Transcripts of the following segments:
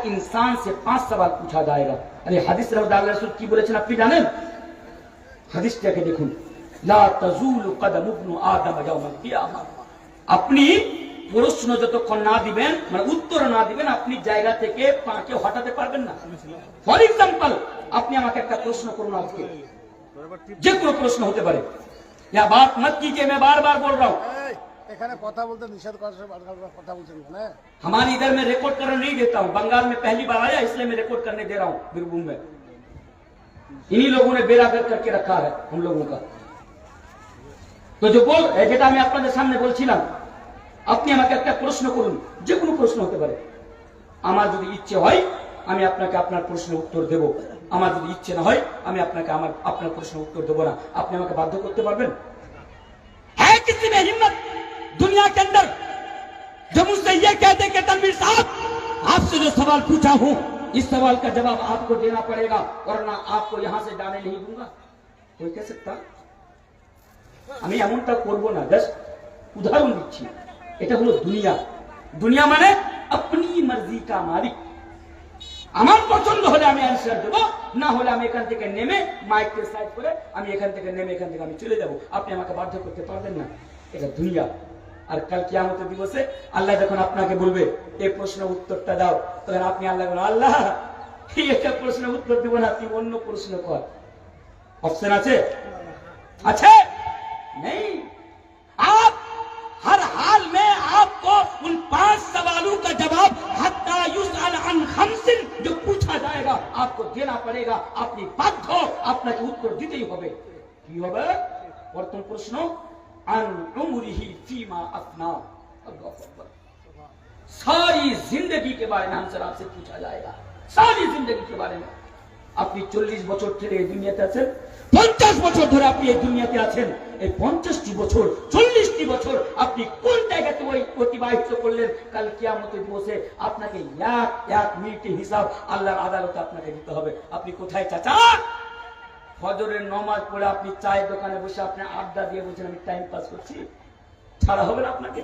इंसान से 5 सवाल पूछा जाएगा। अरे हदीस रसूल की बोलेছেন আপনি জানেন? হাদিসটাকে দেখুন, লা তাজুলু কদম ইবনু আদম ইয়াউমাল কিয়ামা। আপনি প্রশ্ন যতক্ষণ না দিবেন, মানে উত্তর না দিবেন, আপনি জায়গা থেকে পাকে হটাতে পারবেন না। ফর এক্সাম্পল, আপনি আমাকে একটা প্রশ্ন করুন আজকে, যে কোনো প্রশ্ন হতে পারে। या बात मत कीजिए, मैं बार बार बोल रहा हूँ। এখানে কথা বলতে নিষেধ করার কথা বলছেন না। हमारी इधर में रिकॉर्ड करने नहीं देता हूँ, बंगाल में पहली बार आया इसलिए मैं रिकॉर्ड करने दे रहा हूँ बीरभूम में। इन्हीं लोगों ने बेरागर करके रखा है हम लोगों का। तो जो बोल যেটা আমি আপনাদের সামনে বলছিলাম, আপনি আমাকে একটা প্রশ্ন করুন, যে কোনো প্রশ্ন হতে পারে। আমার যদি ইচ্ছে হয় আমি আপনাকে আপনার প্রশ্নের উত্তর দেব, আমার যদি ইচ্ছে না হয় আমি আপনাকে আপনার প্রশ্নের উত্তর দেব না। আপনি আমাকে বাধ্য করতে পারবেন? है किसी में हिम्मत दुनिया के अंदर जो मुझसे ये कहते कि तनवीर साहब आपसे जो सवाल पूछा हूं इस सवाल का जवाब आपको देना पड़ेगा वरना आपको यहां से जाने नहीं दूंगा? कोई कह सकता? আমি এমনটা করব না, জাস্ট উদাহরণ দিচ্ছি। এটা হলো দুনিয়া। দুনিয়া মানে अपनी मर्जी का मालिक। আমার পছন্দ হলে আমি অ্যানসার দেব, না হলে আমি এখান থেকে নেমে মাইককে সাইড করে আমি এখান থেকে নেমে এখান থেকে আমি চলে যাব। আপনি আমাকে বাধ্য করতে পারবেন না। এটা দুনিয়া। আর কাল কিয়ামতের দিবসে আল্লাহ যখন আপনাকে বলবে এই প্রশ্নের উত্তরটা দাও, তখন আপনি আল্লাহ বলবেন, আল্লাহ এটা প্রশ্নের উত্তর দেব না, আপনি অন্য প্রশ্ন কর। অপশন আছে? আছে? नहीं। आप हर हाल में आपको उन 5 सवालों का जवाब हत्ता युसअल अन खमसिन जो पूछा जाएगा आपको देना पड़ेगा। अपनी बात हो আপনাকে উত্তর দিতেই হবে। কি হবে? প্রথম প্রশ্ন, আন উমরিহি ফিমা আফনা। अल्लाह अकबर। सारी जिंदगी के बारे में हमसे आपसे पूछा जाएगा, सारी जिंदगी के बारे में। আপনি 40 বছর ধরে এই দুনিয়াতে আছেন, 50 বছর ধরে আপনি এই দুনিয়াতে আছেন, এই 50টি বছর 40টি বছর আপনি কোন জায়গাতে ওই অতিবাহিত করলেন? কাল কিয়ামতের দিবসে আপনাকে এক মিনিটের হিসাব আল্লাহর আদালতে আপনাকে দিতে হবে। আপনি কোথায় চাচা? ফজরের নামাজ পড়ে আপনি চায়ের দোকানে বসে আপনি আড্ডা দিয়ে বলছেন আমি টাইম পাস করছি, ছাড়া হবে না আপনাকে?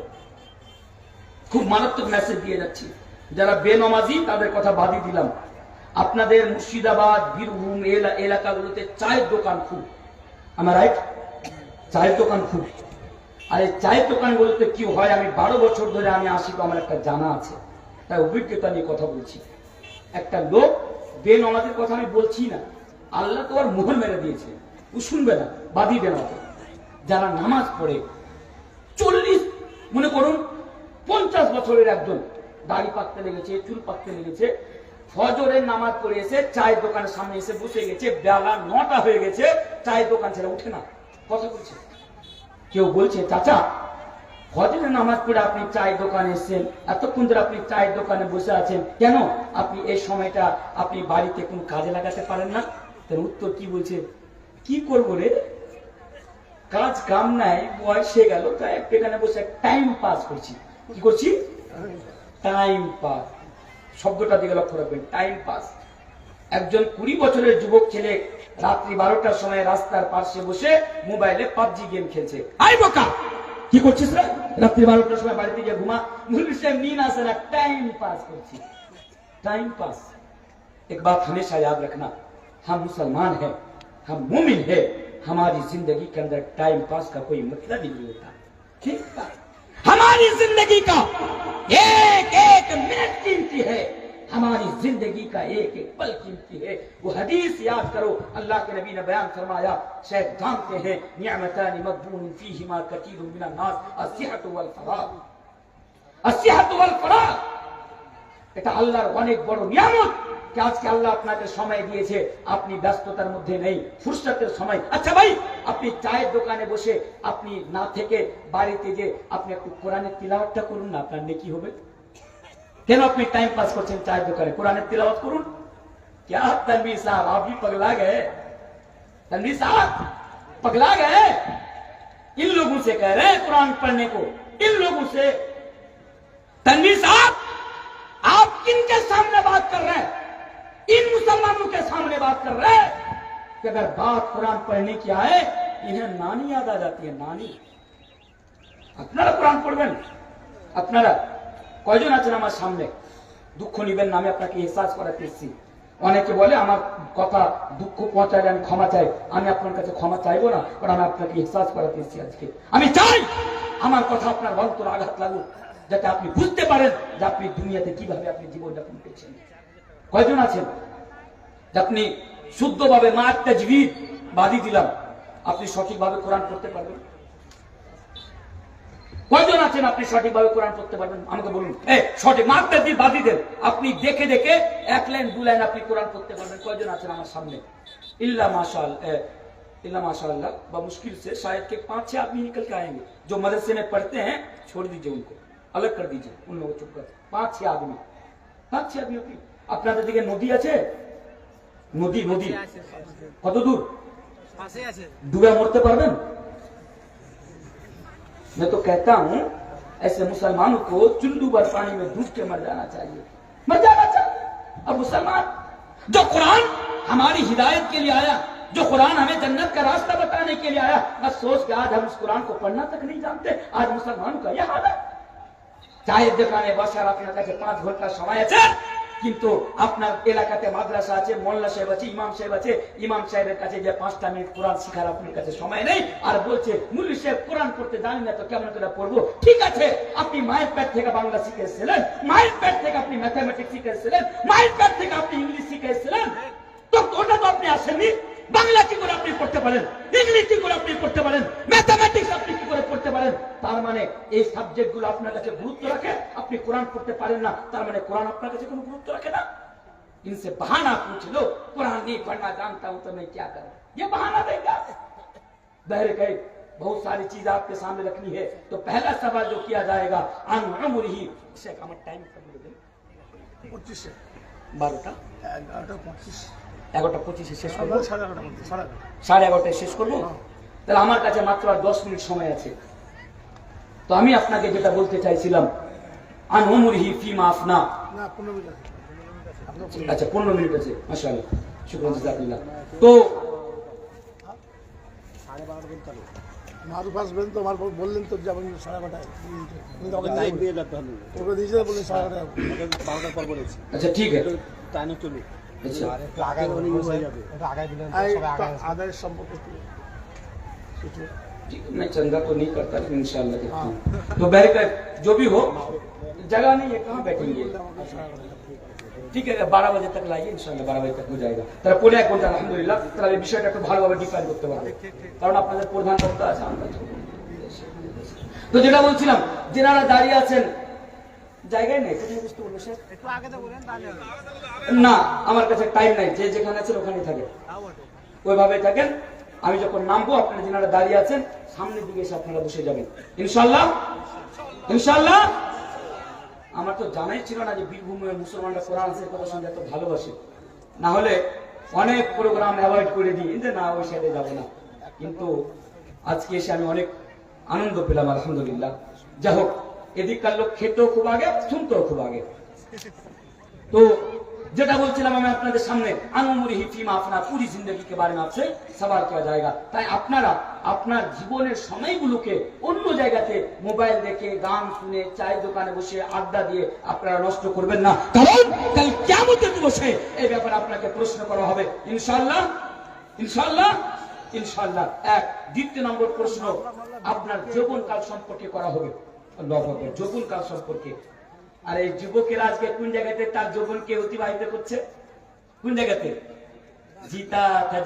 খুব মারাত্মক মেসেজ দিয়ে যাচ্ছি। যারা বেনামাজি তাদের কথা বাদই দিলাম। আপনাদের মুর্শিদাবাদ, বীরভূম এলাকাগুলোতে চায়ের দোকান খুব, আমার রাইট? চায়ের দোকান খুব। আর এই চায়ের দোকানগুলোতে কি হয়, আমি 12 বছর ধরে আমি আসি, তো আমার একটা জানা আছে, তাই অভিজ্ঞতা নিয়ে কথা বলছি। একটা লোক বেনামাজের কথা আমি বলছি না, আল্লাহ তো আর মোহর মেরে দিয়েছে, ও শুনবে না, বাদই দেন। যারা নামাজ পড়ে 40, মনে করুন 50 বছরের একজন, দাড়ি পাকতে লেগেছে, চুল পাকতে লেগেছে, ফজরের নামাজ পড়ে এসে চায়ের দোকানের সামনে এসে বসে গেছে, বেলা 9টা হয়ে গেছে, চায়ের দোকান ছেড়ে উঠে না, কথা বলছে। কেউ বলছে চাচা ফজরের নামাজ পড়ে আপনি চায়ের দোকানে এসেছেন, এতক্ষণ ধরে আপনি চায়ের দোকানে বসে আছেন, কেন আপনি এই সময়টা আপনি বাড়িতে কোন কাজে লাগাতে পারেন না? তার উত্তর কি বলছে, কি করবো রে, কাজ কাম নাই, বয়স হয়ে গেল, তাই এখানে বসে টাইম পাস করছি। কি করছি? Time pass. শব্দটা দিকে লক্ষ্য রাখবেন, টাইম পাস। একজন 20 বছরের যুবক ছেলে রাত্রি 12টার সময় রাস্তার পাশে বসে মোবাইলে পাবজি গেম খেলছে। আই বোকা, কি করছিস রে? রাত্রি 12টার সময় বাড়িতে গিয়ে ঘুমা। नींद আসে না, टाइम पास করছি। Time pass. एक बात हमेशा याद रखना, हम मुसलमान हैं, हम मोमिन हैं, हमारी जिंदगी के अंदर टाइम पास का कोई मतलब ही नहीं होता। ठीक है? हमारी जिंदगी का एक एक मिनट कीमती है, हमारी जिंदगी का एक एक पल कीमती है। वो हदीस याद करो, अल्लाह के नबी ने बयान फरमाया, शायद जानते हैं, निअमतानि मग़बूनुन फीहिमा कसीरुन मिनन नास, अस्सिहतु वल फराग। अस्सिहतु वल फराग, এটা আল্লাহর অনেক বড় নিয়ামত যে আজকে আল্লাহ আপনাকে সময় দিয়েছে, আপনি ব্যস্ততার মধ্যে নেই, ফুরসতের সময়। আচ্ছা ভাই, আপনি চায়ের দোকানে বসে আপনি না থেকে বাড়িতে যে আপনি একটু কোরআনের তিলাওয়াতটা করুন না, আপনার নেকি হবে। কেন আপনি টাইম पास করছেন চায়ের দোকানে? কোরআনের তিলাওয়াত করুন। क्या तनवीर साहब आप भी पगला गए? तनवीर साहब पगला गए? इन लोगों से कह रहे हैं कुरान पढ़ने को, इन लोगों से। तनवीर साहब आप किनके सामने बात कर रहे हैं? इन मुसलमानों के सामने बात कर रहे हैं कि अगर बात कुरान पढ़ने की आए, इन्हें नानी याद आ जाती है, नानी। আপনারা কোরআন পড়বেন? আপনারা কয়জন আছেন আমার সামনে? দুঃখ নিবেন না, আমি আপনাকে এহসাস করাতে এসেছি। অনেকে বলে আমার কথা দুঃখ পৌঁছালে আমি ক্ষমা চাই, আমি আপনার কাছে ক্ষমা চাইবো না, কারণ আমি আপনাকে এহসাস করাতে এসেছি আজকে। আমি চাই আমার কথা আপনার অন্তরে আঘাত লাগুক, যাতে আপনি বুঝতে পারেন যে আপনি দুনিয়াতে কিভাবে আপনি জীবনযাপন করছেন। কয়জন আছেন যে আপনি শুদ্ধভাবে মা তাজবিদ বাদি দিলাম, আপনি সঠিকভাবে কোরআন পড়তে পারবেন? কয়জন আছেন আপনি সঠিকভাবে কোরআন পড়তে পারবেন? আমাকে বলুন। সঠিক মা তাজবিদ বাদি দেন, আপনি দেখে দেখে 1 লাইন 2 লাইন আপনি কোরআন পড়তে পারবেন? কয়জন আছেন আমার সামনে? इल्ला माशाअल्लाह मुश्किल से शायद के 5-6 आदमी निकल के आएंगे जो मदरसे में पढ़ते हैं। छोड़ दीजिए उनको, अलग कर दीजिए उन लोगों को, चुप कर। 5-6 आदमी আপনাদের দিকে নদী আছে? নদী কত দূর? डूबे मरते पारबेन? मैं तो कहता हूं ऐसे मुसलमानों को चुल्लू भर पानी में डूब के मर जाना चाहिए। अब मुसलमान जो कुरान हमारी हिदायत के लिए आया, जो कुरान हमें जन्नत का रास्ता बताने के लिए आया, बस सोच के आज हम उस कुरान को पढ़ना तक नहीं जानते। आज मुसलमानों का यह हाल है। চায়ের দোকানে বসার আপনার কাছে 5 ঘন্টা সময় আছে, কিন্তু আপনার এলাকাতে মাদ্রাসা আছে, মোল্লা সাহেব আছে, ইমাম সাহেব আছে, ইমাম সাহেবের কাছে যে 5টা মিনিট কোরআন শিখার আপনার কাছে সময় নেই, আর বলছে মুল্লি সাহেব কোরআন পড়তে জানি না তো কেমন করে পড়বো? ঠিক আছে, আপনি মায়ের পেট থেকে বাংলা শিখে এসেছিলেন, মায়ের পেট থেকে আপনি ম্যাথামেটিক্স শিখে এসেছিলেন, মায়ের পেট থেকে আপনি ইংলিশ শিখে এসেছিলেন, তো ওটা তো আপনি আসেননি। বাংলা কি করে আপনি পড়তে পারেন? ইংলিশ কি করে আপনি পড়তে পারেন? ম্যাথামেটিক্স আপনি কি করে পড়তে পারেন? তার মানে এই সাবজেক্ট গুলো আপনার কাছে গুরুত্ব রাখে, আপনি কোরআন পড়তে পারেন না, তার মানে কোরআন আপনার কাছে কোনো গুরুত্ব রাখে না। इनसे बहाना पूछ लो, कुरान नहीं पढ़ना जानता हूं तो मैं क्या करूं, ये बहाना देगा। बहर कहे बहुत सारी चीज आपके सामने रखनी है, तो पहला सवाल जो किया जाएगा अन उम्रिही, इससे कम टाइम कर दे 25 से 12টা 11:25 শেষ করব, 11:30 শেষ করব। তাহলে আমার কাছে মাত্র আর 10 মিনিট সময় আছে। তো আমি আপনাকে যেটা বলতে চাইছিলাম, আন উমরিহি ফিমা আফনা, না 15 মিনিট আছে। আচ্ছা 15 মিনিট আছে, মাশাআল্লাহ, শুকরান জাযাকাল্লাহ। তো 12:30 বলতে হবে, মারুফ আসবেন তো, আমার বললেন তো যাবেন 12:30, কিন্তু আমাকে টাইম দিয়ে যেতে হবে, ওকে দিয়ে যেতে বললেন 12:30, 12টার পর বলেছি। আচ্ছা ঠিক আছে, টাইম চলুক। अच्छा आगे आगे संपर्क मैं चंदा तो नहीं करता, लेकिन इंशाल्लाह देखता हूं। तो बैरिका जो भी हो, जगह नहीं है, कहाँ बैठेंगे? ठीक है, 12 बजे तक लाइए, इंशाल्लाह 12 बजे तक हो जाएगा। তারা পরে 1 ঘন্টা আলহামদুলিল্লাহ, তাহলে এই বিষয়টা একটু ভালোভাবে ডিফাইন করতে পারবে, কারণ আপনাদের প্রধান বক্তা আছে আমরা। তো যেটা বলছিলাম, যারা দাঁড়িয়ে আছেন জায়গায় নেই, কোথায় বুঝতে বলবো স্যার? একটু আগে তো বলেন, তাহলে না, আমার কাছে টাইম নাই, যে যেখানে আছেন ওখানেই থাকেন, ওইভাবে থাকেন। আমি যখন নামবো আপনারা যারা দাঁড়িয়ে আছেন সামনের দিকে এসে আপনারা বসে যাবেন ইনশাআল্লাহ। ইনশাআল্লাহ। আমার তো জানাই ছিল না যে বীরভূমের মুসলমানরা কোরআন শরীফের কথা শুনতে এত ভালোবাসে, না হলে অনেক প্রোগ্রাম অ্যাভয়েড করে দিই যে না ওই সাইডে যাবো না, কিন্তু আজকে এসে আমি অনেক আনন্দ পেলাম আলহামদুলিল্লাহ। যাই হোক, এদিককার লোক খেতেও খুব আগে, শুনতেও খুব আগে। तो যেটা বলছিলাম আমি আপনাদের সামনে, আনুমুরিহি ফিমা আফনা, পুরি জিন্দগি के बारे में आपसे सवाल किया जाएगा। তাই আপনারা আপনার জীবনের সময়গুলোকে অন্য জায়গাতে মোবাইল দেখে, গান শুনে, চায়ের দোকানে বসে আড্ডা দিয়ে আপনারা নষ্ট করবেন না, কারণ কাল কিয়ামতের দিবসে এই ব্যাপারে আপনাকে প্রশ্ন করা হবে ইনশাআল্লাহ। ইনশাআল্লাহ। ইনশাআল্লাহ। এক দ্বিতীয় নম্বর প্রশ্ন আপনার যৌবনকাল সম্পর্কে করা হবে। আল্লাহু আকবার। যৌবনকাল সম্পর্কে। আর এই যুবকেরা আজকে কোন জায়গাতে তার যৌবনকে অতিবাহিত করছে? কোন জায়গাতে? जीता था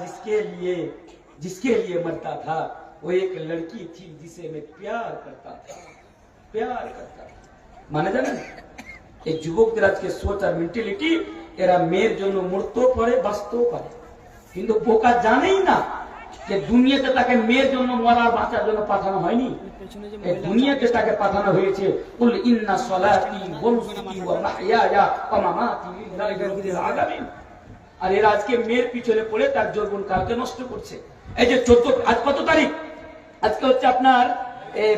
जिसके लिए मरता था, वो एक लड़की थी जिसे मैं प्यार करता था। মানে জানেন এই যুবকদের আজকে সোচ আর মেন্টালিটি, এরা মেয়ের জন্য মরতেও পারে, বাঁচতেও পারে, কিন্তু বোকা জানেই না যে দুনিয়াতে তাকে মেয়ের জন্য মরার বাঁচার জন্য পাঠানো হয়নি, এই দুনিয়াতে তাকে পাঠানো হয়েছে কুল ইন্না সলাতি ওয়া নুসুকি ওয়া মাহইয়ায়া ওয়া মামাতি লিল্লাহি রাব্বিল আলামিন। আর এরা আজকে মেয়ের পিছনে পড়ে তার যৌবন কালকে নষ্ট করছে। এই যে 14, আজ কত তারিখ? আজকে হচ্ছে আপনার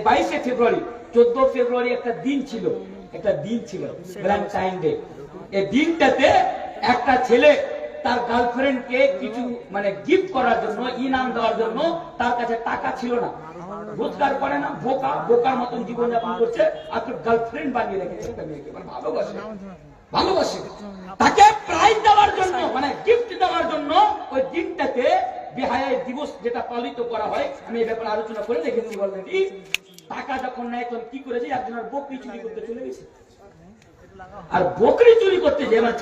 22 ফেব্রুয়ারি। 14 ফেব্রুয়ারি একটা দিন ছিল ভ্যালেন্টাইন ডে। এই দিনটাতে একটা ছেলে তার গার্লফ্রেন্ডকে কিছু মানে গিফট করার জন্য, ইনাম দেওয়ার জন্য তার কাছে টাকা ছিল না, রোজগার করে না, বোকার মতন জীবনযাপন করছে, আর তোর গার্লফ্রেন্ড বানিয়ে রেখেছে একটা মেয়েকে, মানে ভালোবাসে। তাকে প্রাইজ দেওয়ার জন্য মানে গিফট দেওয়ার জন্য ওই দিনটাতে বেহায়া দিবস যেটা পালিত করা হয়, আমি এই ব্যাপারে আলোচনা করে দেখেছি অলরেডি। টাকা যখন নেয় তখন কি করেছে, একজনের বকরি চুরি করতে চলে গেছে। আর বকরি চুরি করতে যে মানে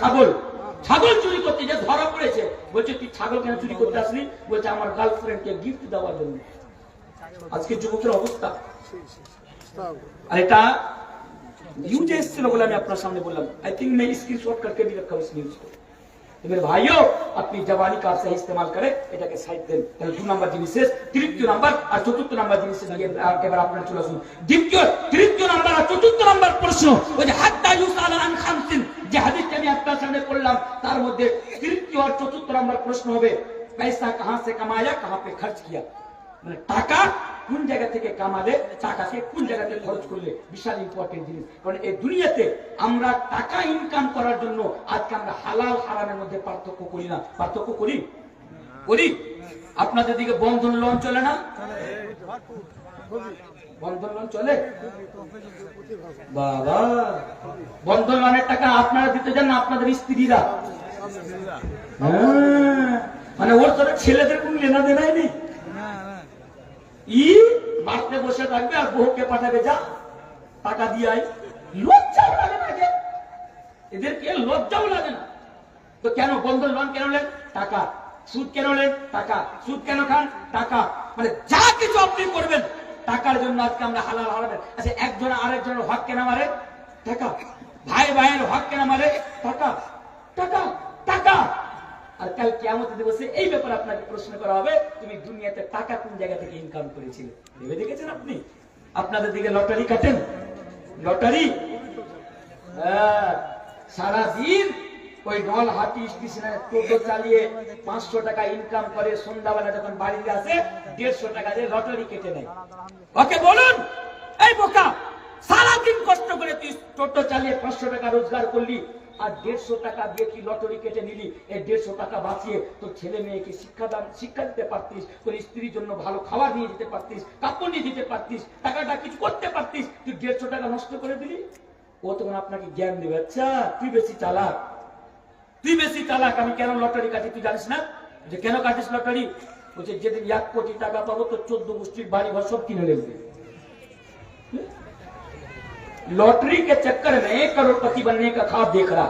ছাগল চুরি করতে যে ধরা পড়েছে, বলছে তুই ছাগল কেন চুরি করতে আসলি? বলছে আমার গার্লফ্রেন্ডকে গিফট দেওয়ার জন্য। আজকে যুবকের অবস্থা। আর এটা নিউজে এসেছিল বলে আমি আপনার সামনে বললাম। आई थिंक मैं स्क्रीनशॉट करके भी रखा उस न्यूज को। तो मेरे भाइयों, अपनी जवानी का सही इस्तेमाल करें। এটাকে সাইড দেন। তাহলে 2 নাম্বার জিনিস শেষ। তৃতীয় নাম্বার আর চতুর্থ নাম্বার জিনিস দিয়ে এবার আপনারা চলে আসুন। তৃতীয় নাম্বার আর চতুর্থ নাম্বার প্রশ্ন, ওই যে হাত্তা ইউসালা আন খামসিন, যে হাদিসটা আমি আপনার সামনে পড়লাম, তার মধ্যে তৃতীয় আর চতুর্থ নাম্বার প্রশ্ন হবে পয়সা कहां से कमाया, कहां पे खर्च किया। মানে টাকা কোন জায়গা থেকে কামালে, টাকাকে কোন জায়গাতে খরচ করলে, বিশাল ইম্পর্টেন্ট জিনিস। কারণ এই দুনিয়াতে আমরা টাকা ইনকাম করার জন্য আজকে আমরা হালাল হারামের মধ্যে পার্থক্য করি না। পার্থক্য করি? আপনাদের দিকে বন্ধন লোন চলে না? বন্ধন লোন চলে? বাবা, বন্ধন লোনের টাকা আপনারা দিতে যান না আপনাদের স্ত্রীরা? মানে ওর সাথে ছেলেদের কোন লেনা দেনাই নেই। বাড়িতে বসে থাকবে আর বউকে পাঠাবে, যা টাকা দিয়ে আই। লজ্জাও লাগে না, এদেরকে লজ্জাও লাগে না। তো কেন বন্ধন লোন কেন নেন? টাকা। সুদ কেন নেন? টাকা। সুদ কেন খান? টাকা। মানে যা কিছু আপনি করবেন টাকার জন্য। আজকে আমরা হালাল হারাবেন। আচ্ছা, একজন আরেকজনের হক কেন মারে? টাকা। ভাই ভাইয়ের হক কেন মারে? টাকা। টাকা টাকা। আর কাল কিয়ামতের দিবসে এই ব্যাপারে আপনাকে প্রশ্ন করা হবে, তুমি দুনিয়াতে টাকা কোন জায়গা থেকে ইনকাম করেছিলে? ভেবে দেখেছেন আপনি? আপনাদের দিকে লটারি কাটেন? লটারি সারা দিন ওই নলহাটি স্টেশনে টোটো চালিয়ে 500 টাকা ইনকাম করে, সন্ধ্যাবেলা যখন বাড়িতে আসে 150 টাকা দিয়ে লটারি কেটে নেয়। ওকে বলুন, এই বোকা, সারাদিন কষ্ট করে তুই টোটো চালিয়ে 500 টাকা রোজগার করলি, আর 150 টাকা দিয়ে কি লটারি কেটে নিলি? এই 150 টাকা বাঁচিয়ে তোর ছেলে মেয়েকে শিক্ষা দিতে পারতিস, তোর স্ত্রীর জন্য ভালো খাবার নিয়ে যেতে পারতিস, কাপড় নিয়ে দিতে পারতিস, টাকাটা কিছু করতে পারতিস। তুই 150 টাকা নষ্ট করে দিলি। ও তখন আপনাকে জ্ঞান দেবে, আচ্ছা তুই বেশি চালাক, আমি কেন লটারি কাটি তুই জানিস না? যে কেন কাটিস লটারি? বলছে যেদিন 1 কোটি টাকা পাবো তো 14 গোষ্ঠীর বাড়ি ঘর সব কিনে নেবে। लॉटरी के चक्कर में करोड़पति बनने का ख्वाब देख रहा,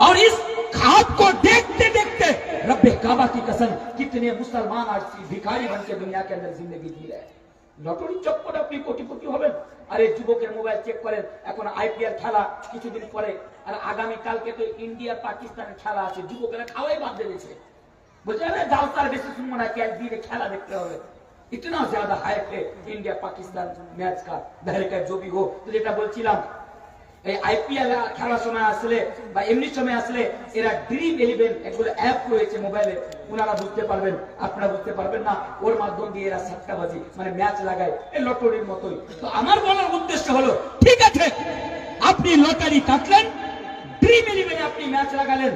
और इस ख्वाब को देखते देखते रब्बे काबा की कसम कितने मुसलमान आज भिखारी बन के दुनिया के अंदर जिंदगी जी रहे हैं। लॉटरी चक्कर अपनी कोटिपति হবেন। আরে যুবকের মোবাইল চেক করেন, এখন আইপিএল খেলা কিছুদিন পরে, আর আগামী কালকে তো ইন্ডিয়া পাকিস্তানের খেলা আছে। যুবকেরা খাওয়াই বাদ দিয়েছে, বলছে আরে যাও, তার বেশি শুনবো না, কি দিনে খেলা দেখতে হবে। इतना ज्यादा हाइप है इंडिया पाकिस्तान मैच का, दहर का जो भी हो। तो যেটা বলছিলাম, এই আইপিএল খেলার সময় আসলে বা এমনি সময় আসলে এরা ড্রিম 11 এগুলো অ্যাপ রয়েছে মোবাইলে, ওনারা বুঝতে পারবেন, আপনারা বুঝতে পারবেন না। ওর মাধ্যম দিয়ে এরা সাট্টাবাজি মানে ম্যাচ লাগায়, এই লটারির মতোই। তো আমার বলার উদ্দেশ্য হলো, ঠিক আছে আপনি লটারি কাটলেন, ড্রিম 11 আপনি ম্যাচ লাগালেন,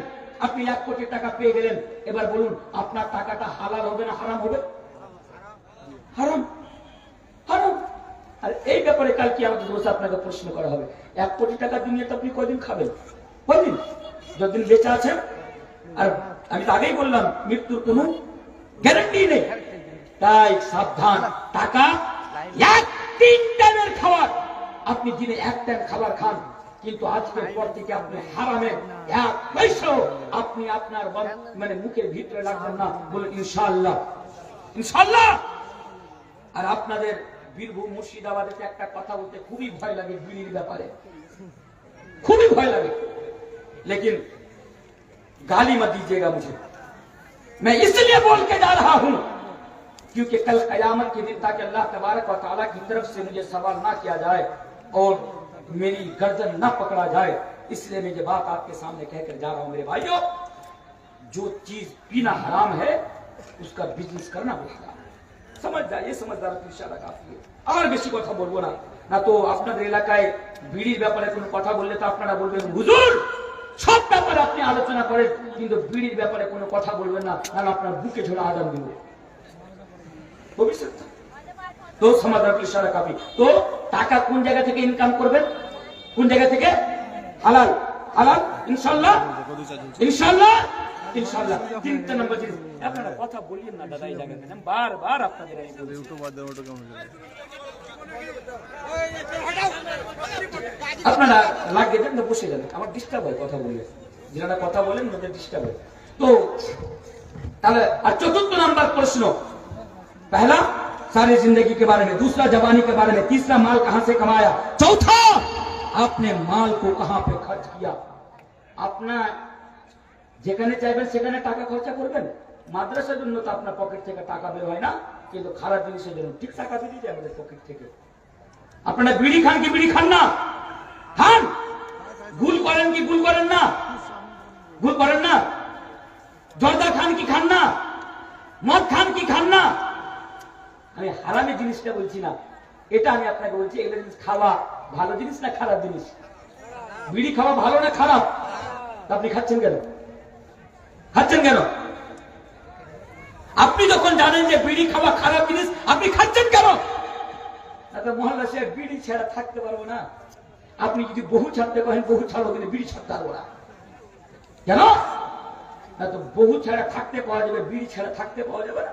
আপনি 1 কোটি টাকা পেয়ে গেলেন। এবার বলুন, আপনার টাকাটা হালাল হবে না হারাম হবে? হারাম, হারাম। আর এই ব্যাপারে কাল কি আমাদের বসে আপনাকে প্রশ্ন করা হবে, 1 কোটি টাকা দুনিয়াতে আপনি কয়দিন খাবেন? কয়দিন? যতদিন বেঁচে আছেন। আর আমি তো আগেই বললাম, মৃত্যুর কোনো গ্যারান্টি নেই। তাই সাবধান। টাকা 3 টাইমের খাবার, আপনি দিনে 1 টাইম খাবার খান, কিন্তু আজকের পর থেকে আপনি হারামের 1 পয়সাও আপনি আপনার মানে মুখের ভিতরে রাখবেন না। বলে ইনশাআল্লাহ, ইনশাআল্লাহ। আর আপনাদের বীরভূম মুর্শিদাবাদে একটা কথা বলতে খুবই ভয় লাগে, বিড়ির ব্যাপারে খুবই ভয় লাগে। लेकिन गाली मत दीजिएगा मुझे, मैं इसलिए बोल के जा रहा हूं क्योंकि कल कयामत के दिन ताकि अल्लाह तबारक व तआला की तरफ से मुझे सवाल ना किया जाए और मेरी गर्दन ना पकड़ा जाए, इसलिए मैं ये बात आपके सामने कहकर जा रहा हूं। मेरे भाइयों, जो चीज पीना हराम है उसका बिजनेस करना होगा। समझ जाइए, समझदार इशारा काफी है। আর বেশি কথা বলবো না, না তো আপনাদের এলাকায় বিড়ির ব্যাপারে কোনো কথা বললে তো আপনারা বলবেন হুজুর সব ব্যাপারে আপনি আলোচনা করেন কিন্তু বিড়ির ব্যাপারে কোনো কথা বলবেন না, না আপনার বুকে ঝোলা আদান দিব। ভবিষ্যৎ তো সমাধান ইশারা কাফি। তো টাকা কোন জায়গা থেকে ইনকাম করবেন? কোন জায়গা থেকে? হালাল। হালাল ইনশাআল্লাহ ইনশাআল্লাহ ইনশাআল্লাহ। 3 নম্বর জিনিস, আপনারা কথা বলিয়েন না দাদা, এই জায়গাতে আমি বারবার আপনাদের এই বলছি। আপনারা লাগিয়ে দেন না, বসে যান, আমার ডিস্টার্ব হয় কথা বললে, যারা কথা বলেন ওদের ডিস্টার্ব হয়। তো তাহলে আর 4 नंबर प्रश्न, पहला सारी जिंदगी के बारे में, दूसरा जवानी के बारे में, तीसरा माल कहां से कमाया, चौथा आपने माल को कहां पे खर्च किया। अपना যেখানে চাইবেন সেখানে টাকা খরচা করবেন। মাদ্রাসার জন্য তো আপনার পকেট থেকে টাকা বের হয় না, কিন্তু খারাপ জিনিসের জন্য ঠিক টাকা বেরিয়ে যায় আমাদের পকেট থেকে। আপনারা বিড়ি খান কি বিড়ি খান না? খান। ভুল করেন কি ভুল করেন না? ভুল করেন না। জর্দা খান কি খান না? মদ খান কি খান না? আমি হারামের জিনিসটা বলছি না, এটা আমি আপনাকে বলছি এগুলো জিনিস খাওয়া ভালো জিনিস না খারাপ জিনিস? বিড়ি খাওয়া ভালো না খারাপ? আপনি খাচ্ছেন কেন? খাচ্ছেন কেন? আপনি যখন জানেন যে বিড়ি খাওয়া খারাপ জিনিস, আপনি খাচ্ছেন কেন? মহল্লা সে বিড়ি ছাড়া থাকতে পারবো না। আপনি যদি বহু ছাড়তে করেন বহু ছাড়ো, কিন্তু বিড়ি ছাড়তে পারবো না। কেন? তো বহু ছাড়া থাকতে পাওয়া যাবে, বিড়ি ছাড়া থাকতে পাওয়া যাবে না।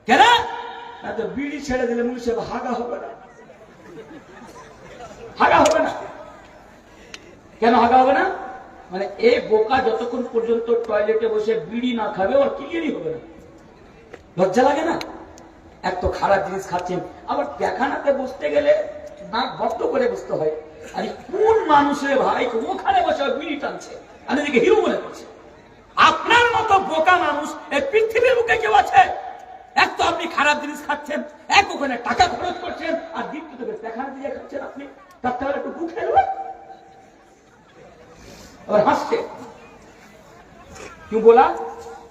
কেন? তো বিড়ি ছেড়ে দিলে মনুষ্য হাগা হবে না, হাগা হবে না। কেন হাগা হবে না? মানে এই বোকা যতক্ষণ পর্যন্ত টয়লেটে বসে বিড়ি না খাবে ওর ক্লিয়ারই হবে না। লজ্জা লাগে না? এক তো খারাপ জিনিস খাচ্ছেন, আবার দেখানাতে বসতে গেলে নাক বদ্ধ করে বসতে হয়। আর কোন মানুষের ভাই ওখানে বসে বিড়ি টানছে আর এদিকে হিরো মনে করছে। আপনার মতো বোকা মানুষ এই পৃথিবীর বুকে কেউ আছে? এক তো আপনি খারাপ জিনিস খাচ্ছেন, এক ওখানে টাকা খরচ করছেন, আর দ্বিতীয় দেখানা দিয়ে খাচ্ছেন আপনি। তার তাহলে একটু বুক খেলবেন, আবার হাসছে। কেউ বলা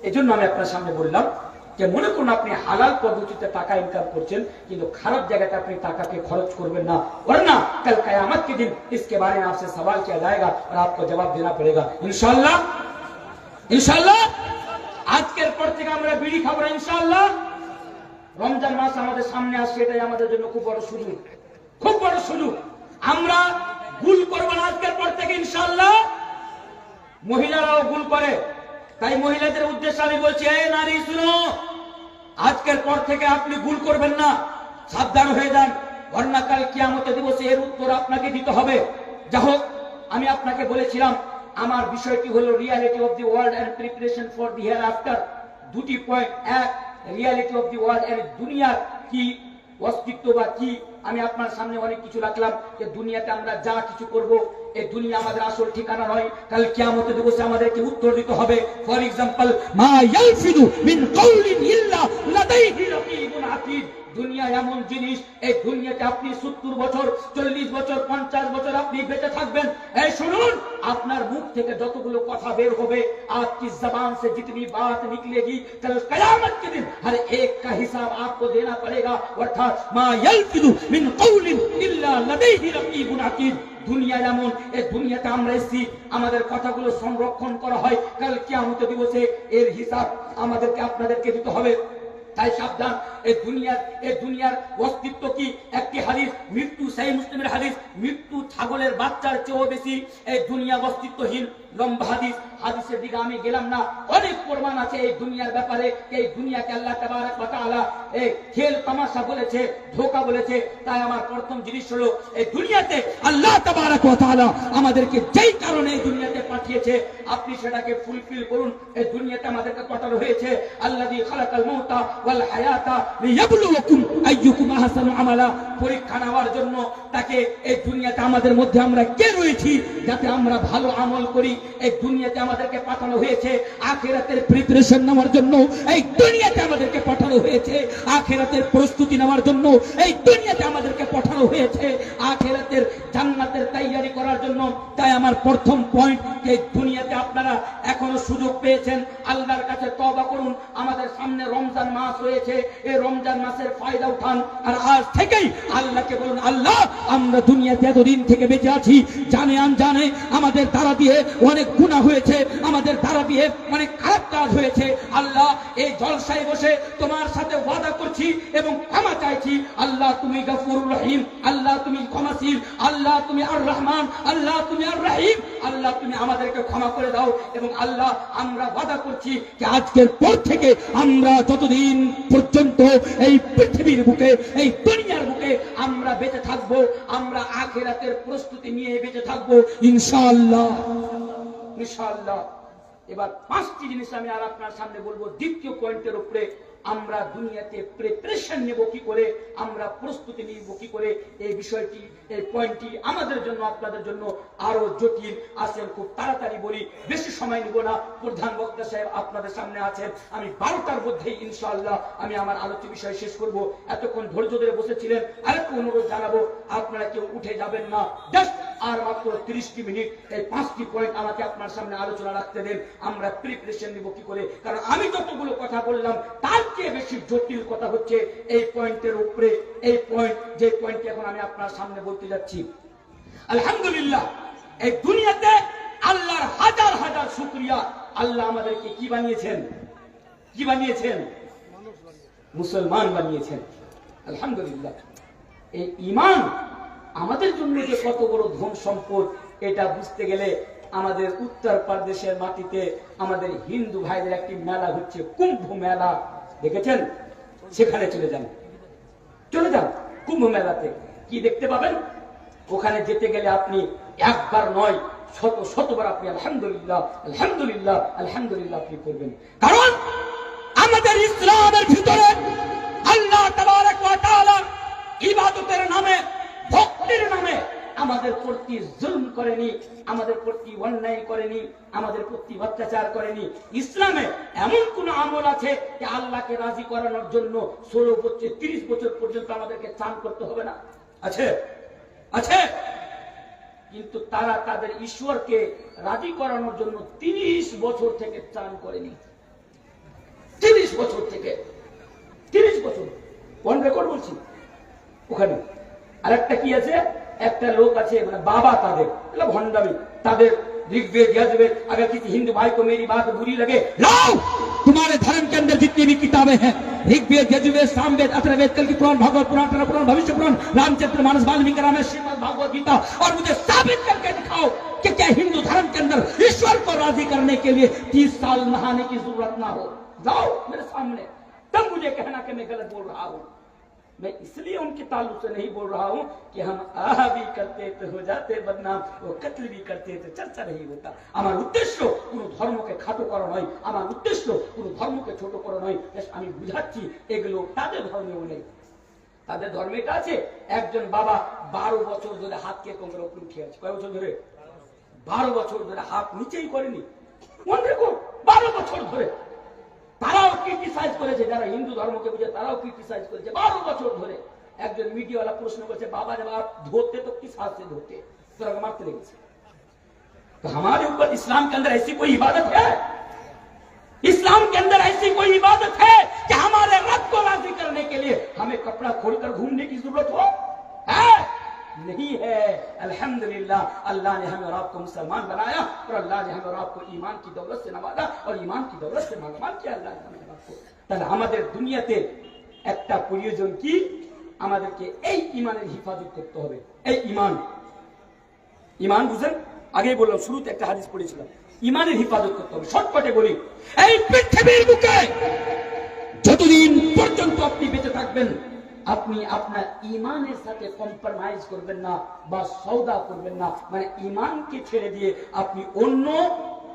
এই জন্য আমি আপনার সামনে বললাম যে মনে করুন আপনি হালাল পদ্ধতিতে টাকা ইনকাম করছেন, কিন্তু খারাপ জায়গাতে আপনি টাকাকে খরচ করবেন না, वरना कल कयामत के दिन इसके बारे में आपसे सवाल किया जाएगा और आपको जवाब देना पड़ेगा इंशाअल्लाह। इंशाअल्लाह আজকের পর থেকে আমরা বিড়ি খাবো না ইনশাআল্লাহ। রমজান মাস আমাদের সামনে আসছে, এটাই আমাদের জন্য খুব বড় সুযোগ, খুব বড় সুযোগ। আমরা ভুল করবো না আজকের পর থেকে ইনশাআল্লাহ। মহিলারাও ভুল করে, তাই মহিলাদের উদ্দেশ্যে আমি বলছি, এই নারী শুনো, আজকের পর থেকে আপনি ভুল করবেন না, সাবধান হয়ে যান, वरना কাল কিয়ামতের দিবসে এর উত্তর আপনাকে দিতে হবে। যা হোক, আমি আপনাকে বলেছিলাম আমার বিষয়টি হলো reality of the world and preparation for the hereafter. দুটি পয়েন্ট, এক reality of the world and দুনিয়ার কি অস্তিত্ব বা কি, আমি আপনার সামনে অনেক কিছু রাখলাম যে দুনিয়াতে আমরা যা কিছু করব এই দুনিয়া আমাদের আসল ঠিকানা নয়, কাল কিয়ামতের দিবসে আমাদেরকে উত্তর দিতে হবে। ফর এক্সাম্পল, মা ইয়ালফিদু মিন কাউলিন ইল্লা লাদাইহি রাকিবুন আতীদ। দুনিয়া এমন জিনিস, এই দুনিয়াতে আপনি 70 বছর 40 বছর 50 বছর আপনি বেঁচে থাকবেন। এই শুনুন, আপনার মুখ থেকে যতগুলো কথা বের হবে, आपकी जबान से जितनी बात निकलेगी, कल कयामत के दिन हर एक का हिसाब आपको देना पड़ेगा। अर्थात मा यल्फिदु मिन कौलिन इल्ला लदैहि रकीबुन अतीद। দুনিয়া যেমন, এই দুনিয়াতে আমরা এসেছি, আমাদের কথাগুলো সংরক্ষণ করা হয়, কাল কিয়ামতের দিবসে এর হিসাব আমাদেরকে আপনাদেরকে দিতে হবে। তাই সাবধান। এই দুনিয়ার অস্তিত্ব কি? একটি হাদিস, মৃত্যু, সেই মুসলিমের হাদিস, মৃত্যু ছাগলের বাচ্চার চেয়েও বেশি। এই দুনিয়া অস্তিত্বহীন, লম্বা হাদিস, হাদিসের দিকে আমি গেলাম না, অনেক প্রমাণ আছে এই দুনিয়ার ব্যাপারে। এই দুনিয়াকে আল্লাহ তাবারক ওয়া তাআলা এই খেল তামাশা বলেছে, ধোঁকা বলেছে। তাই আমার প্রথম জিনিস হলো, এই দুনিয়াতে আল্লাহ তাবারক ওয়া তাআলা আমাদেরকে যেই কারণে এই দুনিয়াতে পাঠিয়েছে, আপনি সেটাকে ফুলফিল করুন। এই দুনিয়াতে আমাদেরকে পাঠানো হয়েছে আল্লাযী খালাকাল মাউতা ওয়াল হায়াতা লিয়াবলুয়াকুম আইয়ুকুম আহসানু আমালা, পরীক্ষা নেওয়ার জন্য। তাকে এই দুনিয়াতে আমাদের মধ্যে আমরা কে রয়েছি যাতে আমরা ভালো আমল করি। এই দুনিয়াতে আমাদেরকে পাঠানো হয়েছে আখিরাতের প্রিপারেশন নেওয়ার জন্য। এই দুনিয়াতে আমাদেরকে পাঠানো হয়েছে আখিরাতের প্রস্তুতি নেওয়ার জন্য। এই দুনিয়াতে আমাদেরকে পাঠানো হয়েছে আখিরাতের জান্নাতের তৈরি করার জন্য। তাই আমার প্রথম পয়েন্ট, এই দুনিয়াতে আপনারা এখনো সুযোগ পেয়েছেন, আল্লাহর কাছে তওবা করুন। আমাদের সামনে রমজান মাস রয়েছে, এই রমজান মাসের ফায়দা উঠান। আর আজ থেকেই আল্লাহকে বলুন, আল্লাহ আমরা দুনিয়াতে এতদিন থেকে বেঁচে আছি, জানে আনজানে আমাদের দ্বারা দিয়ে অনেক গুনাহ হয়েছে, আমাদের দ্বারা দিয়ে অনেক খারাপ কাজ হয়েছে। আল্লাহ, এই জলসায় বসে তোমার সাথে ওয়াদা করছি এবং ক্ষমা চাইছি। আল্লাহ তুমি গফুরুর রহিম, আল্লাহ তুমি ক্ষমাশীল, আল্লাহ তুমি আর রহমান, আল্লাহ তুমি আর রহিম। আল্লাহ তুমি আমাদেরকে ক্ষমা করে দাও। এবং আল্লাহ, আমরা ওয়াদা করছি যে আজকের পর থেকে আমরা যতদিন পর্যন্ত এই পৃথিবীর বুকে, এই দুনিয়ার বুকে আমরা বেঁচে থাকবো, আমরা আখিরাতের প্রস্তুতি নিয়ে বেঁচে থাকবো ইনশাআল্লাহ, ইনশাআল্লাহ। এবার 5টি জিনিস আমি আর আপনার সামনে বলবো। দ্বিতীয় পয়েন্টের উপরে, আমরা দুনিয়াতে প্রিপারেশন নেব কি করে, আমরা প্রস্তুতি নিব কি করে, এই বিষয়টি, এই পয়েন্টটি আমাদের জন্য, আপনাদের জন্য আরো জটিল। আসেন খুব তাড়াতাড়ি বলি, বেশি সময় নিব না। প্রধান বক্তা সাহেব আপনাদের সামনে আছেন, আমি 12টার মধ্যেই ইনশাআল্লাহ আমি আমার আলোচ্য বিষয় শেষ করব। এতক্ষণ ধৈর্য ধরে বসেছিলেন, আরেকটু অনুরোধ জানাবো, আপনারা কেউ উঠে যাবেন না। জাস্ট আর মাত্র 30টি মিনিট, এই 5টি পয়েন্ট আমাকে আপনার সামনে আলোচনা রাখতে দেন। আমরা প্রিপারেশন নিব কি করে, কারণ আমি যতগুলো কথা বললাম তার চেয়ে বেশি জটিল কথা হচ্ছে এই পয়েন্টের উপরে। এই পয়েন্ট, যে পয়েন্টটি এখন আমি আপনার সামনে বলতে যাচ্ছি। আলহামদুলিল্লাহ, এই দুনিয়াতে আল্লাহর হাজার হাজার শুকরিয়া, আল্লাহ আমাদেরকে কি বানিয়েছেন, কি বানিয়েছেন? মুসলমান বানিয়েছেন। আলহামদুলিল্লাহ, এই ঈমান আমাদের জন্য যে কত বড় ধন সম্পদ, এটা বুঝতে গেলে আমাদের উত্তর প্রদেশের মাটিতে আমাদের হিন্দু ভাইদের একটি মেলা হচ্ছে, কুম্ভ মেলা। দেখেছেন? সেখানে চলে যান, চলে যান কুম্ভ মেলাতে, কি দেখতে পাবেন? ওখানে যেতে গেলে আপনি একবার নয়, শত শতবার আপনি আলহামদুলিল্লাহ আলহামদুলিল্লাহ আলহামদুলিল্লাহ আপনি করবেন। কারণ আমাদের ইসলামের ভিতরে আল্লাহ তাবারক ওয়া তাআলা ইবাদতের নামে, ভক্তির নামে আমাদের প্রতি জুলম করেনি, আমাদের প্রতি অন্যায় করেনি, আমাদের প্রতি অত্যাচার করেনি। ইসলামে এমন কোন আমল আছে যে আল্লাহকে রাজি করানোর জন্য 16 বছর 30 বছর পর্যন্ত আমাদেরকে চান করতে হবে না? আছে, আছে। কিন্তু তারা তাদের ঈশ্বরকে রাজি করানোর জন্য 30 বছর থেকে চান করেনি। 30 বছর থেকে, 30 বছর অন রেকর্ড বলছি। ওখানে আরেকটা কি আছে, একটা লোক আছে, মানে বাবা তাদের, ভণ্ডামি তাদের, ऋग्वेद यजुर्वेद। अगर किसी हिंदू भाई को मेरी बात बुरी लगे, लाओ तुम्हारे धर्म के अंदर जितनी भी किताबें हैं, ऋग्वेद यजुर्वेद सामवेद अथर्ववेद कल की पुराण भागवत पुराण पुराण पुराण भविष्य पुराण रामचरित्र मानस वाल्मीकि रामायण श्रीमद् भागवत गीता, और मुझे साबित करके दिखाओ कि क्या हिंदू धर्म के अंदर ईश्वर को राजी करने के लिए 30 साल नहाने की जरूरत ना हो। लाओ मेरे सामने, तब मुझे कहना कि मैं गलत बोल रहा हूं। मैं इसलिए उनके ताल्लुक से नहीं बोल रहा हूं कि हम आह भी करते तो हो जाते बदनाम, वो कत्ल भी करते तो चर्चा नहीं होता। আমার উদ্দেশ্য কোনো ধর্মকে খাটো করা নয়, আমার উদ্দেশ্য কোনো ধর্মকে ছোট করা নয়। আমি বুঝাচ্ছি এগুলো তাদের ধর্মেও নেই। তাদের ধর্মে এটা আছে, একজন বাবা 12 বছর ধরে হাতকে কোমরের উপরে উঠে আছে। কয় বছর ধরে? 12 বছর ধরে হাত নিচেই করেনি। মনে রেখো, 12 বছর ধরে। তারাও ক্রিটিসাইজ করেছে, যারা হিন্দু ধর্মকে বুঝে তারাও ক্রিটিসাইজ করেছে 12 বছর ধরে। একজন মিডিয়াওয়ালা প্রশ্ন করছে, बाबा जब आप धोते तो किस हाथ से धोते? तो मारते लगे। तो हमारे ऊपर इस्लाम के अंदर ऐसी कोई इबादत है? इस्लाम के अंदर ऐसी कोई इबादत है कि हमारे रब को राजी करने के लिए हमें कपड़ा खोलकर घूमने की जरूरत हो? है? नहीं है। अल्हम्दुलिल्लाह, अल्लाह ने हमें और आपको मुसलमान बनाया, और अल्लाह ने हमें और आपको ईमान की दौलत से नवाजा, और ईमान की दौलत से मालामाल किया अल्लाह ने हमें और आपको। তাহলে আমাদের দুনিয়াতে একটা প্রয়োজন কি? আমাদেরকে এই ঈমানের হিফাজত করতে হবে। এই ঈমান, ঈমান বুঝেন? আগেই বললাম, শুরুতে একটা হাদিস পড়েছিলাম, ঈমানের হিফাজত করতে হবে। শর্টকাটে বলি, এই পৃথিবীর বুকে যতদিন পর্যন্ত আপনি বেঁচে থাকবেন, আপনি আপনার ঈমানের সাথে কম্প্রোমাইজ করবেন না বা সওদা করবেন না। মানে ঈমানকে ছেড়ে দিয়ে আপনি অন্য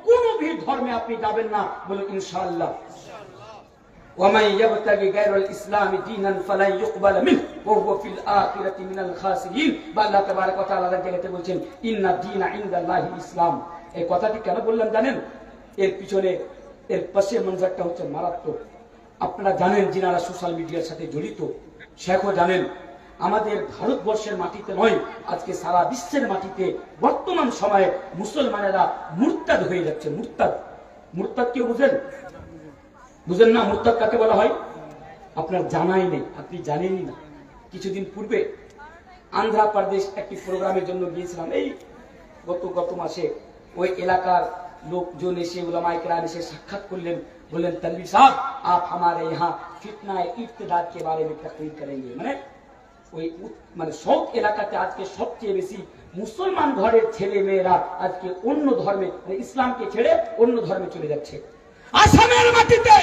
কোন भी ধর্মে আপনি যাবেন না। বলো ইনশাআল্লাহ। ومن يبتغي غير الاسلام دينا فلن يقبل منه وهو في الاخره من الخاسرين। আল্লাহ তাবারক ওয়া তাআলা জায়গাতে বলেন, ইন্না দীনা ইনদাল্লাহিল ইসলাম। এই কথাটি কেন বললাম জানেন? এর পিছনে, এর পাশে মঞ্জারটা হচ্ছে মারাত্মক। আপনারা জানেন, যিনারা সোশ্যাল মিডিয়ার সাথে জড়িত, শেখও জানেন, আমাদের ভারতবর্ষের মাটিতে নয়, আজকে সারা বিশ্বের মাটিতে বর্তমান সময়ে মুসলমানেরা মুরতাদ হয়ে যাচ্ছে। মুরতাদ, মুরতাদ কেউ বুঝেন? বুঝেন না মুরতাদ কাকে বলা হয়? আপনার জানাই নেই, আপনি জানেনই না। কিছুদিন পূর্বে আন্ধ্রপ্রদেশ একটি প্রোগ্রামের জন্য গিয়েছিলাম, এই গত মাসে ওই এলাকার লোকজন এসে উলামায়ে কেরাম এসে সাক্ষাৎ করলেন, বললেন तनवीर साहब आप हमारे यहाँ फितना इब्तिदाद के बारे में तकरीर करेंगे। মানে সব এলাকাতে আজকে সবচেয়ে বেশি মুসলমান ঘরের ছেলে মেয়েরা আজকে অন্য ধর্মে, মানে ইসলামকে ছেড়ে অন্য ধর্মে চলে যাচ্ছে। আসামের মাটিতে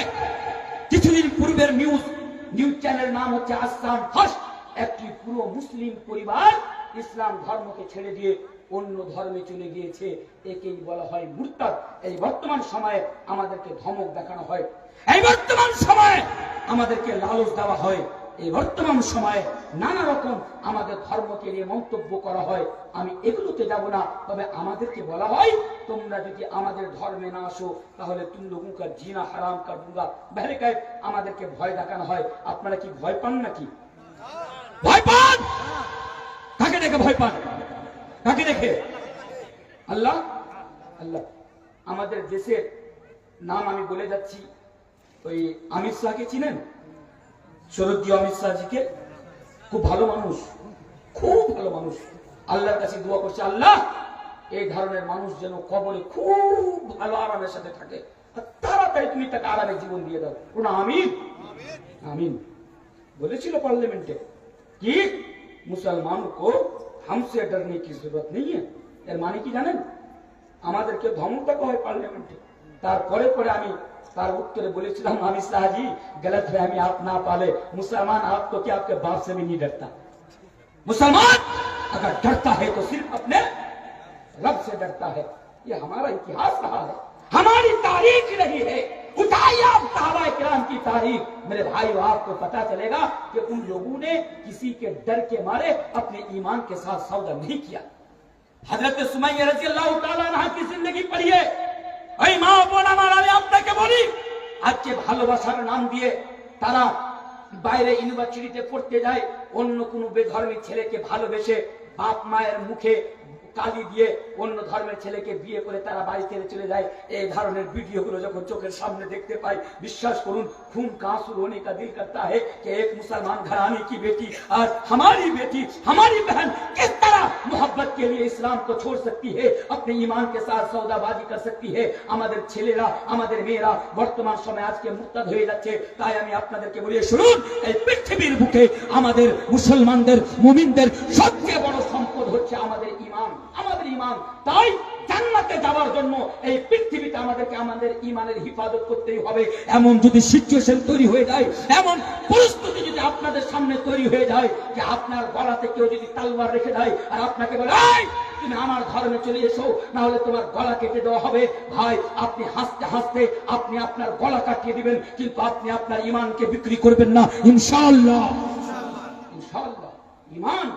কিছুদিন পূর্বের নিউজ চ্যানেল নাম হচ্ছে আসাম ফার্স্ট, একটি পুরো মুসলিম পরিবার ইসলাম ধর্মকে ছেড়ে দিয়ে অন্য ধর্মে চলে গিয়েছে, একেই বলা হয় মুরতাদ। এই বর্তমান সময়ে আমাদেরকে ধমক দেখানো হয়, এই বর্তমান সময়ে আমাদেরকে লালচ দেওয়া হয়, এই বর্তমান সময়ে নানা রকম আমাদের ধর্মকে নিয়ে মন্তব্য করা হয়। আমি এগুলোতে যাব না, তবে আমাদেরকে বলা হয় তোমরা যদি আমাদের ধর্মে না আসো তাহলে তুম লোগোं का जीना हराम कर दूंगा। बहरकैफ আমাদেরকে ভয় দেখানো হয়। আপনারা কি ভয় পান নাকি? ভয় পান? কাকে দেখে ভয় পান? কাকে দেখে? আল্লাহ আল্লাহ। আমাদের দেশের নাম আমি বলে যাচ্ছি, ওই অমিত শাহকে চিনেন? শরদজি অমিত শাহজিকে, খুব ভালো মানুষ, খুব ভালো মানুষ। আল্লাহর কাছে দোয়া করছে, আল্লাহ এই ধরনের মানুষ যেন কবরে খুব ভালো আরামের সাথে থাকে, তাড়াতাড়ি তুমি তাকে আরামের জীবন দিয়ে দাও। কোন আমিন আমিন বলেছিল পার্লামেন্টে কি মুসলমানों को हमसे डरने की जरूरत नहीं है। এর মানে কি জানেন? আমাদেরকে ধমক দেওয়া হয় পার্লামেন্টে। তারপরে পরে আমি तार उत्तर बोले अमित शाह जी गलत फहमी आप ना पाले, मुसलमान आप तो क्या आपके बाप से भी नहीं डरता। मुसलमान अगर डरता है तो सिर्फ अपने रब से डरता है। ये हमारा इतिहास रहा है, हमारी तारीख रही है। उठाइए आप सहाबा किराम की तारीख, मेरे भाई आपको पता चलेगा कि उन लोगों ने किसी के डर के मारे अपने ईमान के साथ सौदा नहीं किया। हजरत सुमैया रज़ी अल्लाह ताला अन्हा की जिंदगी पढ़िए। এই মা বোন আমার, আমি আপনাকে বলি, আজকে ভালোবাসার নাম দিয়ে তারা বাইরে ইউনিভার্সিটিতে পড়তে যায়, অন্য কোনো বেধর্মী ছেলেকে ভালোবেসে বাপ মায়ের মুখে কালি দিয়ে অন্য ধর্মের ছেলেকে বিয়ে করে তারা বাড়ি ছেড়ে চলে যায়। এই ধরনের ভিডিওগুলো যখন চোখের সামনে দেখতে পাই, বিশ্বাস করুন खून का आंसू रोने का दिल करता है कि एक मुसलमान घराने की बेटी और हमारी बेटी, हमारी बहन किस तरह मोहब्बत के लिए इस्लाम को छोड़ सकती है, अपने ईमान के साथ सौदाबाजी कर सकती है। আমাদের ছেলেরা, আমাদের মেয়েরা বর্তমান সময়ে আজকে মুরতাদ হয়ে যাচ্ছে। তাই আমি আপনাদেরকে বলি, শুনুন, এই পৃথিবীর বুকে আমাদের মুসলমানদের, মুমিনদের সবচেয়ে বড় সম্পদ হচ্ছে আমাদের ঈমান, আমাদের ঈমান। তাই জান্নাতে যাওয়ার জন্য এই পৃথিবীতে আমাদেরকে আমাদের ঈমানের হিফাজত করতেই হবে। এমন যদি সিচুয়েশন তৈরি হয়ে যায়, এমন পরিস্থিতি যদি আপনাদের সামনে তৈরি হয়ে যায় যে আপনার গলাতে কেউ যদি তলোয়ার রেখে দেয় আর আপনাকে বলে তুমি আমার ধর্মে চলে এসো, না হলে তোমার গলা কেটে দেওয়া হবে, ভাই আপনি হাসতে হাসতে আপনি আপনার গলা কাটিয়ে দিবেন, কিন্তু আপনি আপনার ঈমানকে বিক্রি করবেন না, ইনশাআল্লাহ। ইনশাআল্লাহ। ঈমান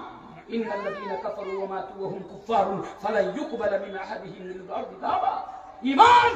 إن الذين كفروا وماتوا وهم كفار فلن يقبل من أحدهم من الأرض ذهبا। ঈমান।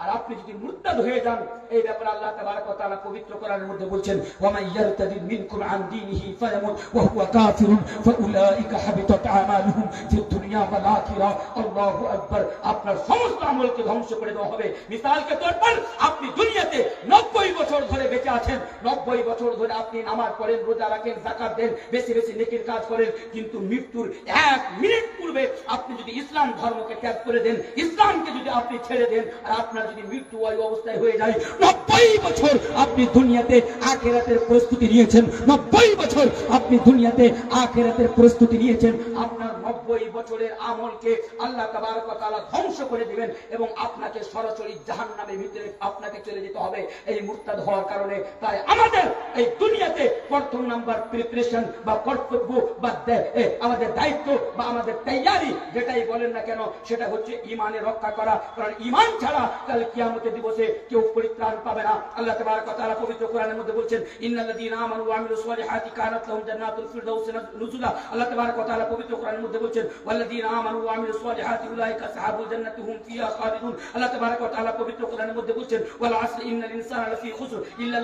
আর আপনি যদি মুরতাদ হয়ে যান, এই ব্যাপারে আল্লাহ তাবারক ওয়া তাআলা পবিত্র কোরআনের মধ্যে বলছেন, ওয়া মান ইয়ারতাদিদ মিনকুম আন দীনিহি ফায়ামুত ওয়া হুয়া কাফিরুন ফাউলাইকা হাবিতাত আমালুহুম ফিদ দুনিয়া ওয়াল আখিরা। আল্লাহু আকবার। আপনার সমস্ত আমলকে ধ্বংস করে দেওয়া হবে। মিসাল के तौर पर আপনি দুনিয়াতে 90 বছর ধরে বেঁচে আছেন, 90 বছর ধরে আপনি নামাজ পড়েন, রোজা রাখেন, যাকাত দেন, বেশি বেশি নেকির কাজ করেন, কিন্তু মৃত্যুর 1 মিনিট পূর্বে আপনি যদি ইসলাম ধর্মকে ত্যাগ করে দেন, ইসলামকে যদি আপনি ছেড়ে দেন, আর আপনার যদি মৃত্যু ওই অবস্থায় হয়ে যায়, 90 বছর আপনি দুনিয়াতে আখিরাতের প্রস্তুতি নিয়েছেন, 90 বছর আপনি দুনিয়াতে আখিরাতের প্রস্তুতি নিয়েছেন, আপনার 90 বছরের আমলকে আল্লাহ তাবারক ওয়া তাআলা ধ্বংস করে দিবেন এবং আপনাকে সরাসরি জাহান্নামের ভিতরে আপনাকে চলে যেতে হবে এই মুরতাদ হওয়ার কারণে। তাই আমাদের এই দুনিয়াতে প্রথম নাম্বার প্রিপারেশন বা কর্তব্য বা আমাদের দায়িত্ব বা আমাদের তৈয়ারি, যেটাই বলেন না কেন, সেটা হচ্ছে ঈমানে রক্ষা করা। কারণ ঈমান ছাড়া কাল কিয়ামতের দিবসে কেউ পরিত্রাণ পাবে না। আল্লাহ তাবারক ওয়া তাআলা পবিত্র কোরআনের মধ্যে বলছেন, ইন্নাল্লাযীনা আমানু ওয়া আমিলুস সালিহাতি কানাত লাহুম জান্নাতুল ফিরদাউসি নুজুলা। আল্লাহ তাবারক ওয়া তাআলা পবিত্র কোরআনের মধ্যে বলছেন, ওয়াল্লাযীনা আমানু ওয়া আমিলুস সালিহাতি উলাইকা আসহাবুল জান্নাতি হুম ফিহা খালিদুন। আল্লাহ তাবারক ওয়া তাআলা পবিত্র কোরআনের মধ্যে বলছেন, ওয়াল আসরি ইন্নাল ইনসানা লাফি খুসর ইল্লা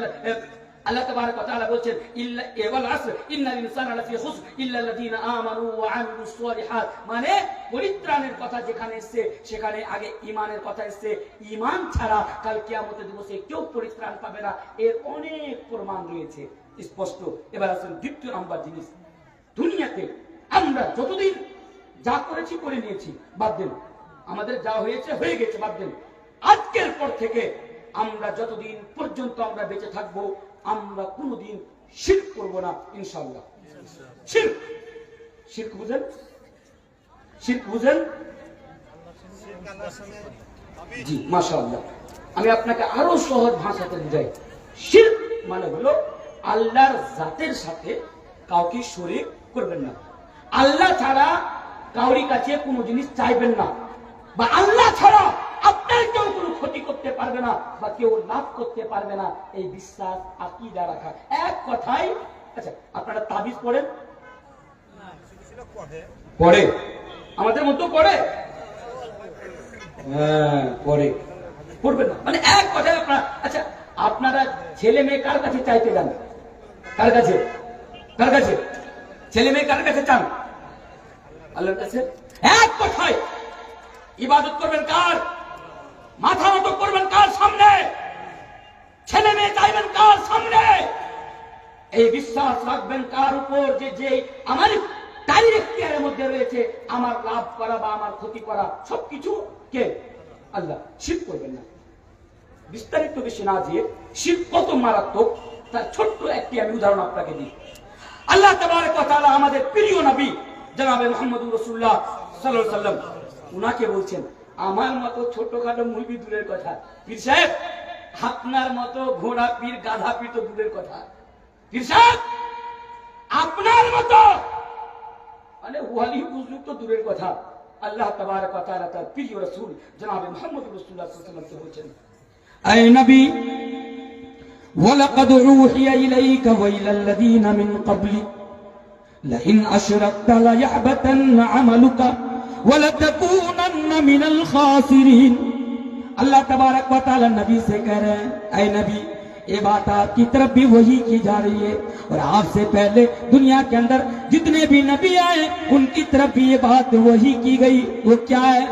আল্লাহ তাবারক ওয়া তাআলা বলছেন, ইল্লা ওয়াল আসর ইন্নাল ইনসানা লাফি খুসর ইল্লাল্লাযীনা আমানু ওয়া আমিলুস সালিহাত। মানে পরিত্রাণের কথা যেখানে এসেছে সেখানে আগে ঈমানের কথা এসেছে। ঈমান ছাড়া কাল কিয়ামতের দিবসে কেউ পরিত্রাণ পাবে না, এর অনেক প্রমাণ রয়েছে স্পষ্ট। এবার আসুন দ্বিতীয় নাম্বার জিনিস, দুনিয়াতে আমরা যতদিন যা করেছি করে নিয়েছি, বাদ দেন। আমাদের যা হয়েছে হয়ে গেছে, বাদ দেন। আজকের পর থেকে আমরা যতদিন পর্যন্ত আমরা বেঁচে থাকবো, আমরা কোনোদিন শিরক করব না ইনশাআল্লাহ। শিরক, শিরক বুঝেন? শিরক বুঝেন? জি, মাশাআল্লাহ। আমি আপনাকে আরো সহজ ভাষাতে বুঝাই। শিরক মানে হলো আল্লাহর জাতের সাথে কাউকে শরীক করবেন না, আল্লাহ ছাড়া কাউরি কাছে কোনো জিনিস চাইবেন না, বা আল্লাহ ছাড়া আপনার কেউ কোনো ক্ষতি করতে পারবে না বা কেউ লাভ করতে পারবে না, এই বিশ্বাস আকীদা রাখা। এক কথায়, আচ্ছা আপনারা তাবিজ পড়েন? পড়ে, আমাদের মতো পড়ে, হ্যাঁ পড়ে, পড়বেন না মানে এক কথায় আপনারা। আচ্ছা আপনারা ছেলে মেয়ে কার কাছে চাইতে যান? কার কাছে? কার কাছে? ছেলে মেয়ে কার কাছে চান? আল্লাহর কাছে। এক কথায় ইবাদত করবেন কার? মাথা নত করবেন কার সামনে? ছেলে মেয়ে চাইবেন কার সামনে? এই বিশ্বাস রাখবেন কার উপর যে যে আমার ডাইরেক্ট কেয়ারের মধ্যে রয়েছে, আমার লাভ করা বা আমার ক্ষতি করা সবকিছু কে? আল্লাহ। শিরক করবেন না। বিস্তারিত বেশি না দিয়ে শিরক কত মারাত্মক তার ছোট্ট একটি আমি উদাহরণ আপনাকে দিই। আল্লাহ তাবারক ওয়া তাআলা আমাদের প্রিয় নবী জনাবে মুহাম্মদুর রাসূলুল্লাহ সাল্লাল্লাহু আলাইহি ওয়াসাল্লাম উনাকে বলছেন, আমার মতো ছোটখাটো মুরগি দূরের কথা, পীর সাহেব আপনার মতো ঘোড়া পীর গাধা পীর তো দূরের কথা, পীর সাহেব আপনার মতো মানে ওয়ালি বুজুর্গ তো দূরের কথা, আল্লাহ তাবারক ওয়া তাআলা তার প্রিয় রাসূল জনাবে মুহাম্মদুর রাসূলুল্লাহ সাল্লাল্লাহু আলাইহি ওয়াসাল্লাম বলছেন, আয় নবী ওয়ালাকাদ উহিয়া ইলাইকা ওয়া ইলাল লাযীনা মিন ক্বাবলিক লাইন আশরাকতা লায়াহবাতান্না আমালুকা ওয়া লাতাকুনান্না মিনাল খাসিরিন। अल्लाह तबारक व तआला नबी से कह रहे हैं, ऐ नबी ये बात आपकी तरफ भी वही की जा रही है और आपसे पहले दुनिया के अंदर जितने भी नबी आए उनकी तरफ भी ये बात वही की गई। वो क्या है?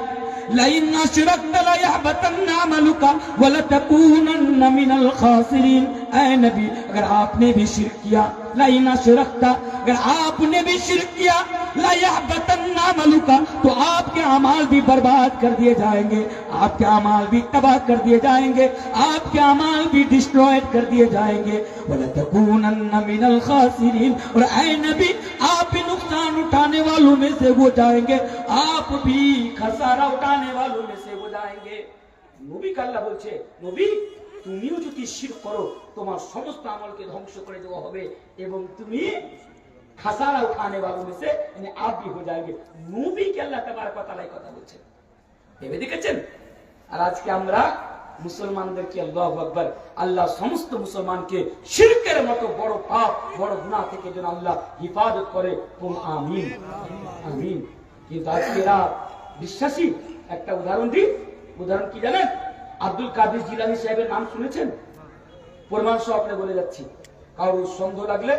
लइन अशरकता लयहबतन्ना अमलुका व लतकूनन्ना मिनल खासिरीन। ऐ नबी अगर आपने भी शिरक किया, लइन अशरकता अगर आपने भी शिरक किया लयहबतन्ना अमलुका तो आपके अमाल भी बर्बाद कर दिए जाएंगे, आपके अमाल भी तबाह कर दिए जाएंगे, आपके अमाल भी डिस्ट्रॉयड कर दिए जाएंगे। व लतकूनन्ना मिनल खासिरीन और ऐ नबी आप भी नुकसान उठाने वालों में से हो जाएंगे, आप भी खसारा उठाने वालों में से हो जाएंगे। नबी का अल्लाह बोलছে, নবী তুমিও যদি শিরক করো তোমার সমস্ত আমলকে ধ্বংস করে দেওয়া হবে এবং তুমি খাসারা উঠানে वालों में से यानी आप भी हो जाएंगे। নবী কে আল্লাহ তাবারক ওয়া তাআলা এই কথা বলছেন, ভেবে দেখেছেন? আর আজকে আমরা মুসলমানদেরকে আল্লাহু আকবার, আল্লাহ সমস্ত মুসলমানকে শিরকের মতো বড় পাপ বড় গুনাহ থেকে যেন আল্লাহ হিফাজত করে, কোন আমিন আমিন। কিন্তু আজকে এরা বিশ্বাসী। একটা উদাহরণ দিই, উদাহরণ কি জানেন? আব্দুল কাদের জিলানী সাহেবের নাম শুনেছেন? প্রমাণ সহ আপনি বলে যাচ্ছি, কারোর সন্দেহ লাগলে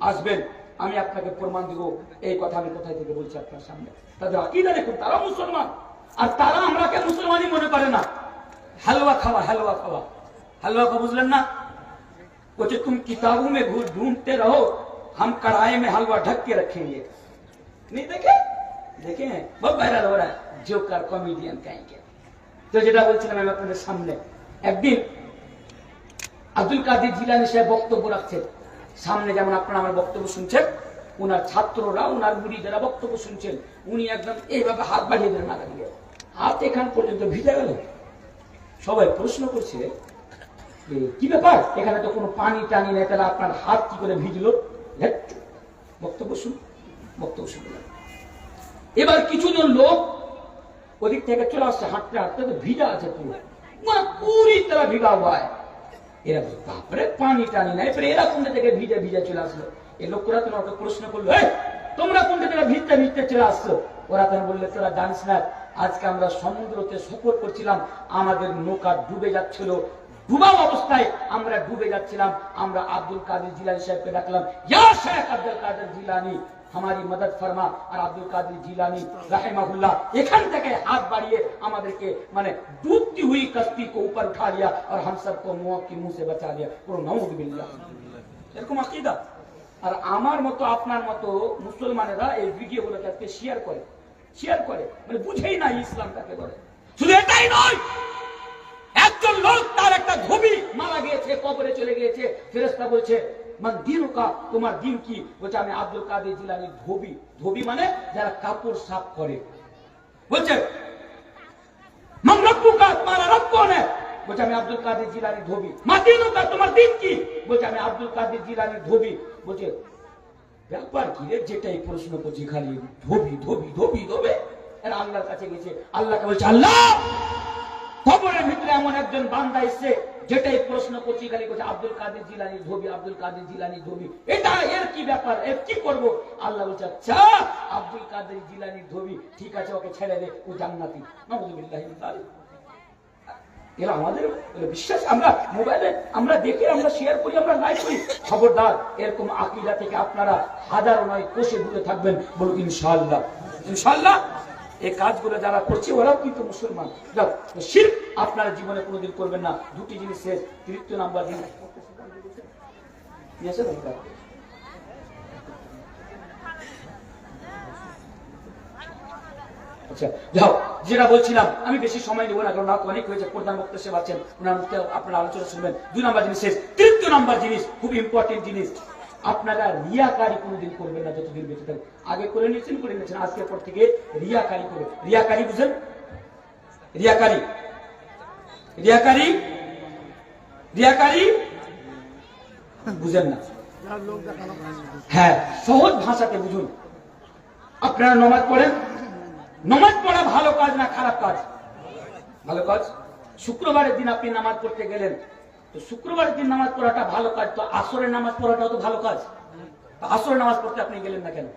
আসবেন, আমি আপনাকে প্রমাণ দিব এই কথা আমি কোথায় থেকে বলছি আপনার সামনে। তাদের আকীদা দেখুন, তারা মুসলমান আর তারা আমরাকে মুসলমানই মনে করে না। हलवा खावा, हलवा खावा, हलवा को बुझलन ना? बोले तुम किताबों में घूर ढूंढते रहो, हम कढ़ाई में हलवा ढक के रखेंगे। नहीं देखे? देखे हैं? बहुत वायरल हो रहा है, जोकर कॉमेडियन कहेंगे। तो যেটা বলছিলাম আমি আপনাদের সামনে, একদিন আব্দুল কাদের জিলানী সাহেব বক্তব্য রাখছেন সামনে, যেমন আপনারা আমার বক্তব্য শুনছেন, ওনার ছাত্ররা ওনার মুরিদেরা বক্তব্য শুনছেন, উনি একদম এইভাবে হাত বাড়িয়ে দেন, নাগা দিয়ে হাত এখান পর্যন্ত ভিজে গেল। সবাই প্রশ্ন করছে কি ব্যাপার, এখানে তো কোনো পানি টানি নেই, তাহলে আপনার হাত কি করে ভিজলো? বক্তব্য শুনলাম। এবার কিছুজন লোক ওদিক থেকে চলে আসছে, হাঁটতে হাঁটতে তো ভিজা আছে পুরো, পুরি তারা ভিগা हुआ है। এরা বাপরে পানি টানি নাই, এরা কোন থেকে ভিজে ভিজে চলে আসলো। এই লোকরা তো ওকে প্রশ্ন করলো, তোমরা কোন থেকে ভিজতে ভিজতে চলে আসছো? ওরা তখন বললে, তোরা জানিস না আজকে আমরা সমুদ্রতে সফর করছিলাম, আমাদের নৌকা ডুবে যাচ্ছিল, ডুবা অবস্থায় আমরা ডুবে যাচ্ছিলাম, আমরা আব্দুল কাদের জিলানী সাহেবকে ডাকলাম, ইয়া শেখ আব্দুল কাদের জিলানী हमारी मदद फरमा। और अब्दुल कादिर जिलानी रहमहुल्लाह एखान থেকে हाथ बाड़िए আমাদেরকে মানে डूबती हुई कश्ती को ऊपर उठा लिया और हम सबको मौत के मुंह से बचा लिया। পুরো নাউযু বিল্লাহ। এরকম আকীদা। আর আমার মতো আপনার মতো মুসলমানেরা এই ভিডিওগুলোকে আজকে শেয়ার করে, শেয়ার করে, মানে বুঝেই না ইসলাম কাকে বলে। শুধু এটাই নয়, একজন লোক তার একটা ধোবি মারা গিয়েছে, কবরে চলে গিয়েছে, ফেরেশতা বলছে মান দিনুকা, তোমার দিন কি? বলছে আমি আব্দুল কাদের জিলানীর ধোবি। ধোবি মানে যারা কাপড় সাফ করে। বলছে মান রব্বুকা, তোমার রব কোন? বলছে আমি আব্দুল কাদের জিলানীর ধোবি। মা দিনুকা, তোমার দিন কি? বলছে আমি আব্দুল কাদের জিলানীর ধোবি। বলছে ব্যাপার কি রে, যেটাই প্রশ্ন করছি খালি ধোবি ধোবি ধোবি ধোবে। এরা আল্লাহর কাছে গেছে, আল্লাহকে বলছে আল্লাহ কবরের ভিতরে এমন একজন বান্দা এসছে, যেটাই প্রশ্ন করছি খালি করছে আব্দুল কাদের জিলানী ধোবি, আব্দুল কাদের জিলানী ধোবি। এটা এর কি ব্যাপার, এর কি করবো? আল্লাহ বলছে আচ্ছা আব্দুল কাদের জিলানী ধোবি, ঠিক আছে ওকে ছেড়ে দে, ও জান্নাতি। নাউযুবিল্লাহি মিন যালিক। এরা আমাদের বিশ্বাস, আমরা মোবাইলে আমরা দেখে, আমরা শেয়ার করি, আমরা লাইক করি। খবরদার এরকম আকীদা থেকে আপনারা হাজারো নয় কোষে দূরে থাকবেন। বলুন ইনশাআল্লাহ। ইনশাআল্লাহ এই কাজগুলো যারা করছে ওরাও কিন্তু মুসলমান। শিরক আপনারা জীবনে কোনোদিন করবেন না। দুটি জিনিস শেষ, তৃতীয় নাম্বার জিনিস আচ্ছা যাও, যেটা বলছিলাম আমি বেশি সময় নেব না, কারণ রাত অনেক হয়েছে। প্রধান বক্তা সাহেব আছেন, ওনার মুখে আপনারা আলোচনা শুনবেন। 2 নাম্বার জিনিস শেষ। তৃতীয় নাম্বার জিনিস খুব ইম্পর্টেন্ট জিনিস, আপনারা রিয়াকারি কোনোদিন করবেন না যতদিন বেঁচে থাকবেন। আগে করে নিয়েছেন, আজকের পর থেকে রিয়াকারি করবে। রিয়াকারি বুঝেন? রিয়াকারি রিয়াকারি রিয়াকারি বুঝেন না? হ্যাঁ, সহজ ভাষাতে বুঝুন। আপনারা নামাজ পড়েন, নামাজ পড়া ভালো কাজ না খারাপ কাজ? ভালো কাজ। শুক্রবারের দিন আপনি নামাজ পড়তে গেলেন, তো শুক্রবারের দিন নামাজ পড়াটা ভালো কাজ, তো আসরের নামাজ পড়াটাও তো ভালো কাজ। আসরের নামাজ পড়তে আপনি গেলেন না কেন?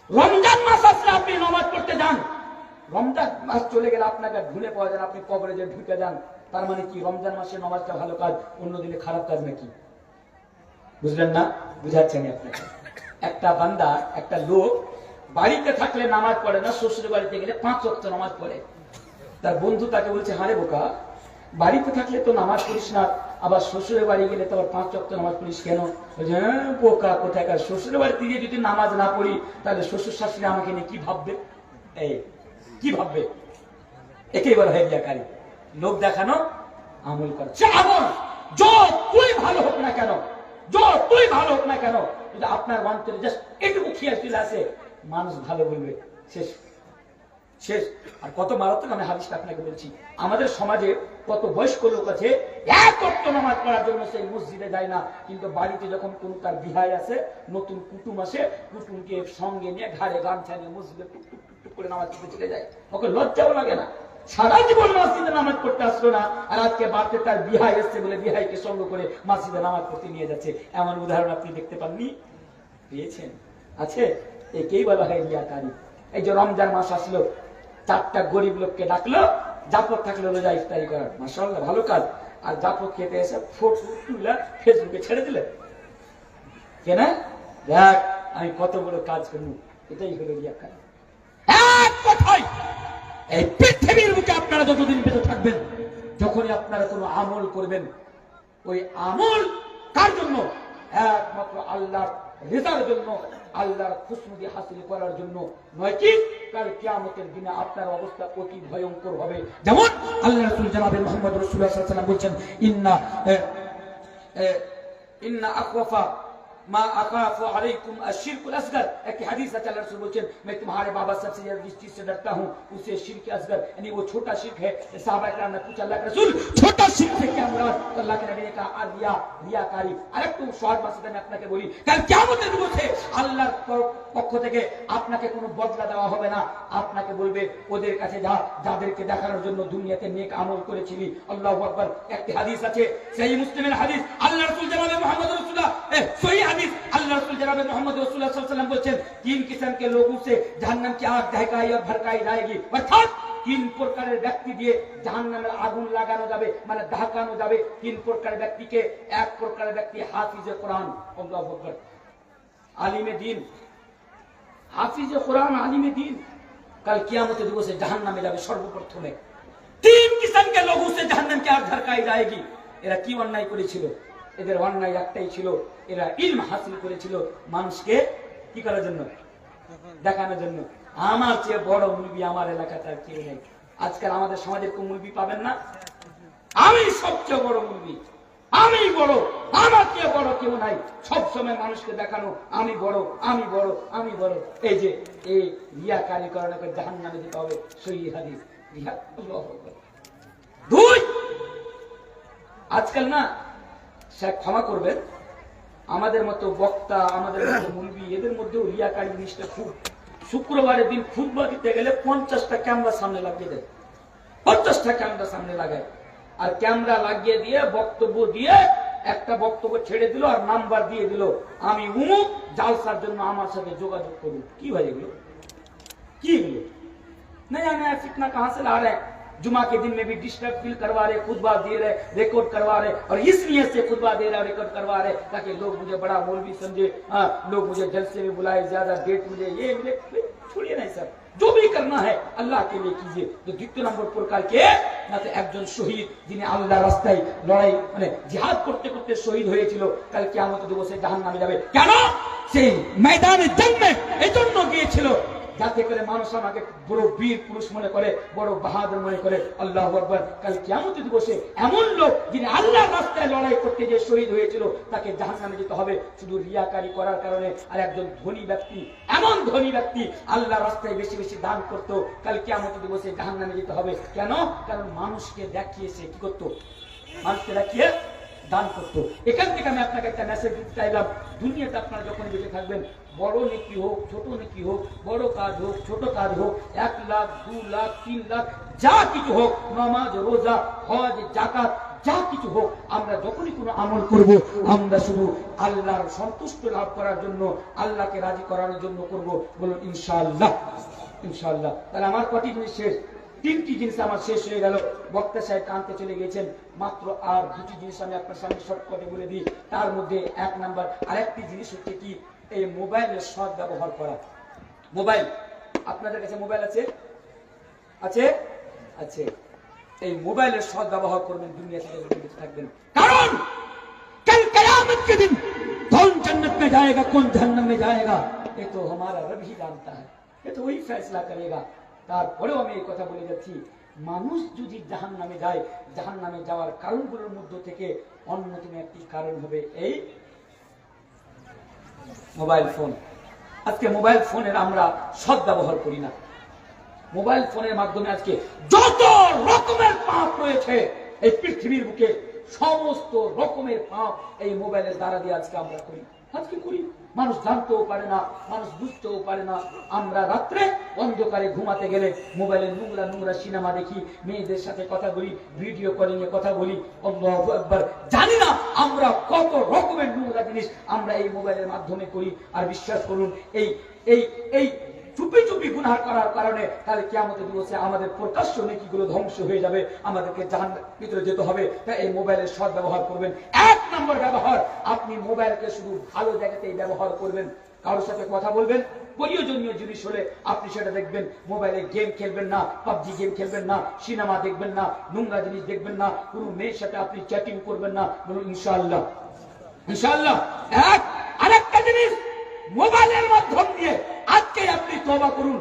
রমজান মাস আসলে আপনি নামাজ পড়তে যান, রমজান মাস চলে গেলে আপনাকে ভুলে পাওয়া যান, আপনি কবরে যে ঢুকে যান। তার মানে কি রমজান মাসে নামাজটা ভালো কাজ, অন্য দিনে খারাপ কাজ নাকি? বুঝলেন না? বুঝাচ্ছি আমি আপনাকে। একটা বান্দা, একটা লোক বাড়িতে থাকলে নামাজ পড়ে না, শ্বশুর বাড়িতে গেলে 5 ওয়াক্ত নামাজ পড়ে। তার বন্ধু তাকে বলছে হারে বোকা, বাড়িতে থাকলে তো নামাজ পড়িস না, আবার শ্বশুরের বাড়ি গেলে তো আবার 5 ওয়াক্ত নামাজ পড়িস কেন? বলছে হ্যাঁ বোকা কোথাকার, শ্বশুরের বাড়িতে গিয়ে যদি নামাজ না পড়ি তাহলে শ্বশুর শাশুড়ি আমাকে নিয়ে কি ভাববে? এই কি ভাববে? একেই বলা হয় রিয়াকারী। লোক দেখানো, আমল করা। আমল যতই ভালো হোক না কেন, যতই ভালো হোক না কেন, যদি আপনার অন্তরে জাস্ট এটুকু খেয়াল চলে আসে, মানুষ ভালো বলবে, শেষ শেষ। আর কত মারাত্মক, আমি হাদিসটা আপনাকে বলছি। আমাদের সমাজে কত বয়স্ক লোক আছে, এক ওয়াক্ত নামাজ পড়ার জন্য সেই মসজিদে যায় না, কিন্তু বাড়িতে যখন কোন তার বিহাই আসে, নতুন কুটুম আসে, কুটুমকে সঙ্গে নিয়ে ঘাড়ে গামছা নিয়ে মসজিদে টুক টুক টুক টুক করে নামাজ পড়তে চলে যায়। ওকে লজ্জাও লাগে না, সারা জীবন মসজিদে নামাজ পড়তে আসলো না, আর আজকে বাড়িতে তার বিহাই এসছে বলে বিহাইকে সঙ্গ করে মসজিদে নামাজ পড়তে নিয়ে যাচ্ছে। এমন উদাহরণ আপনি দেখতে পাননি? পেয়েছেন? আছে? একেই বলা হয় রিয়াকারী। এই যে রমজান মাস আসলো, 4টা গরিব লোককে ডাকলো, জাফর থাকলো রোজা ইফতারি করার, মাশাআল্লাহ ভালো কাজ। আর জাফর খেতে এসে ফটো তুলে ফেসবুকে ছেড়ে দিলে, কেন? দেখ আমি কত বড় কাজ করব। এটাই হলো রিয়াকারী। এক কথায় এই পৃথিবীর বুকে আপনারা যতদিন বেঁচে থাকবেন, যখনই আপনারা কোনো আমল করবেন, ওই আমল কার জন্য? একমাত্র আল্লাহর রিজার জন্য, আল্লাহর খুশনুদি হাসিল করার জন্য, নয় কি কাল কিয়ামতের দিনে আপনার অবস্থা অতি ভয়ঙ্কর হবে। যেমন আল্লাহ রাসূল জনাবে মুহাম্মদ রাসূলুল্লাহ সাল্লাল্লাহু আলাইহি ওয়াসাল্লাম বলেন, ইন্না আখওয়াফা मा अखाफु अलैकुम अश्शिरकुल असगर। एक हदीस है अल्लाह रसूल बोलते हैं, मैं तुम्हारे बाबा सबसे ज्यादा जिस चीज से डरता हूं उसे शिर्क असगर, यानी वो छोटा शिर्क है। सहाबा किराम ने पूछा अल्लाह के रसूल छोटा शिर्क से क्या मुराद? तो अल्लाह के नबी ने कहा रियाकारी। আরেকটু সহজ ভাষাতে আমি আপনাকে বলি, কাল কিয়ামতের দিবসে আল্লাহর পক্ষ থেকে আপনাকে কোনো বদলা দেওয়া হবে না। আপনাকে বলবে ওদের কাছে যা, যাদেরকে দেখানোর জন্য দুনিয়াতে নেক আমল করেছিলি। আল্লাহু আকবার। একটি হাদিস আছে, সহিহ মুসলিমের হাদিস, আল্লাহ রাসূল জনাবে মুহাম্মদ রাসূলুল্লাহ সহিহ হাদিস, अल्लाह रसूल जनाब मोहम्मद रसूलुल्लाह सल्लल्लाहु अलैहि वसल्लम बोलते हैं, 3 किस्म के लोगों से जहन्नम की आग दहकाई और भड़काई जाएगी। अर्थात 3 প্রকারের ব্যক্তি দিয়ে জাহান্নামের আগুন লাগানো যাবে, মানে ঢাকানো যাবে। 3 প্রকারের ব্যক্তিকে, এক প্রকারের ব্যক্তি হাফিজে কোরআন, আল্লাহু আকবার, আলিমে দ্বীন, হাফিজে কোরআন, আলিমে দ্বীন, কাল কিয়ামতের দিবসে জাহান্নামে যাবে সর্বপ্রথমে। 3 किस्म के लोगों से जहन्नम की आग भड़काई जाएगी। এরা কি অন্যায় করেছিল? এদের অন্যায় একটাই ছিল, এরা ইলম হাসিল করেছিল মানুষকে কি করার জন্য? দেখানোর জন্য। আমার চেয়ে বড় মুলবি আমার এলাকাতে আর কেউ নেই। আজকাল আমাদের সমাজের কোন মুলবি পাবেন না, আমি সবচেয়ে বড় মুলবি, আমি বড়, আমার চেয়ে বড় কেউ নাই। সবসময় মানুষকে দেখানো আমি বড়, আমি বড়, আমি বড়। এই যে এই রিয়াকারি করানো করে জাহান্নামে যেতে হবে, সহিহ হাদিস। দুই, আজকাল না সে ক্ষমা করবেন, আমাদের মতো বক্তা, আমাদের মতো মুলবি, এদের মধ্যেও রিয়াকারি জিনিসটা খুব। শুক্রবারের দিন খুতবা দিতে গেলে 50টা ক্যামেরা সামনে লাগিয়ে দেয়, 50টা ক্যামেরা সামনে লাগায়, আর ক্যামেরা লাগিয়ে দিয়ে বক্তব্য দিয়ে একটা বক্তব্য ছেড়ে দিল আর নাম্বার দিয়ে দিল, আমি উমুক, জালসার জন্য আমার সাথে যোগাযোগ করুন। কি ভাই এগুলো, কি এগুলো? नया नया फितना कहां से ला रहे हैं? जुमा के दिन में भी डिस्टर्ब फील करवा रहे, खुतबा दे रहे, रिकॉर्ड करवा रहे, और इस नियत से खुतबा दे रहे, रिकॉर्ड करवा रहे ताकि लोग मुझे बड़ा मौलवी समझे, लोग मुझे जलसे में बुलाए, ज्यादा डेट मिले, ये मिले। छोड़िए नहीं सर, जो भी करना है अल्लाह के लिए कीजिए। तो द्वितीय नंबर प्रकार के ना तो একজন শহীদ যিনি আল্লাহ রাস্তায় লড়াই মানে জিহাদ করতে করতে শহীদ হয়েছিল, কাল কিয়ামত দিবসে জাহান্নামে যাবে। কেন? সেই ময়দানে জন্মে এজন্য গিয়েছিল যাতে করে মানুষ আমাকে বড় বীর পুরুষ মনে করে, বড় বাহাদুর মনে করে। আল্লাহু আকবার। কাল কিয়ামত দিবসে এমন লোক যিনি আল্লাহর রাস্তায় লড়াই করতে যে শহীদ হয়েছিল তাকে জাহান্নামে যেতে হবে শুধু রিয়াকারি করার কারণে। আর একজন ধনী ব্যক্তি, এমন ধনী ব্যক্তি আল্লাহর রাস্তায় বেশি বেশি দান করত, কাল কিয়ামত দিবসে জাহান্নামে যেতে হবে। কেন? কারণ মানুষকে দেখিয়েছে কি করত, মানুষকে দেখিয়ে দান করতো। এখান থেকে আমি আপনাকে একটা মেসেজ দিতে চাইলাম, দুনিয়াতে আপনারা যখন বেঁচে থাকবেন, বড় নেকি হোক, ছোট নেকি হোক, বড় কাজ হোক, ছোট কাজ হোক, 1 লাখ 2 লাখ 3 লাখ যা কিছু হোক, নামাজ রোজা হজ যাকাত যা কিছু হোক, আমরা যখনই কোনো আমল করব আমরা শুধু আল্লাহর সন্তুষ্ট লাভ করার জন্য, আল্লাহকে রাজি করানোর জন্য করব। বলুন ইনশাআল্লাহ, ইনশাআল্লাহ। তাহলে আমার কটি জিনিস শেষ, 3টি জিনিস আমার শেষ হয়ে গেল। বক্তা সাহেব কানতে চলে গেছেন, মাত্র আর 2টি জিনিস আমি আপনার সামনে শর্টকাটে বলে দিই। তার মধ্যে 1 নাম্বার আরেকটি জিনিস হচ্ছে কি, এই মোবাইলের সৎ ব্যবহার করা। মোবাইল, আপনাদের কাছে মোবাইল আছে? আছে? আছে। এই মোবাইলের সৎ ব্যবহার করবেন, দুনিয়া থেকে বেঁচে থাকবেন। কারণ कल कयामत के दिन कौन जन्नत में जाएगा, कौन जहन्नम में जाएगा, ये तो हमारा रब ही जानता है, ये तो वही फैसला करेगा। তারপরেও আমি এই কথা বলে যাচ্ছি, মানুষ যদি জাহান্নামে যায়, জাহান্নামে যাওয়ার কারণগুলোর মধ্যে থেকে অন্যতম একটি কারণ হবে এই মোবাইল ফোন। আজকে মোবাইল ফোনের আমরা সদ্ব্যবহার করি না। মোবাইল ফোনের মাধ্যমে আজকে যত রকমের পাপ রয়েছে এই পৃথিবীর বুকে, সমস্ত রকমের পাপ এই মোবাইলের দ্বারা দিয়ে আজকে আমরা করি, আজকে করি। মানুষ জানতেও পারে না, মানুষ বুঝতেও পারে না। আমরা রাত্রে অন্ধকারে ঘুমাতে গেলে মোবাইলে নোংরা নোংরা সিনেমা দেখি, মেয়েদের সাথে কথা বলি, ভিডিও কলিং এ কথা বলি। আল্লাহু আকবার। জানি না আমরা কত রকমের নোংরা জিনিস আমরা এই মোবাইলের মাধ্যমে করি। আর বিশ্বাস করুন, এই এই এই চুপি চুপি গুনাহ করার কারণে তাহলে কিয়ামতের দিবসে আমাদের প্রকাশ্য নেকিগুলো ধ্বংস হয়ে যাবে, আমাদেরকে জাহান্নামের ভিতরে যেতে হবে। তাই এই মোবাইলের সৎ ব্যবহার করবেন। 1 নম্বর ব্যবহার, আপনি মোবাইলকে শুধু ভালো জায়গাতেই ব্যবহার করবেন। কারোর সাথে কথা বলবেন, প্রয়োজনীয় জিনিস হলে আপনি সেটা দেখবেন। মোবাইলে গেম খেলবেন না, পাবজি গেম খেলবেন না, সিনেমা দেখবেন না, নোংরা জিনিস দেখবেন না, কোনো মেয়ের সাথে আপনি চ্যাটিং করবেন না। বলুন ইনশাআল্লাহ, ইনশাআল্লাহ। আরেকটা জিনিস, মোবাইলের মাধ্যম দিয়ে আজকে আপনি তওবা করুন,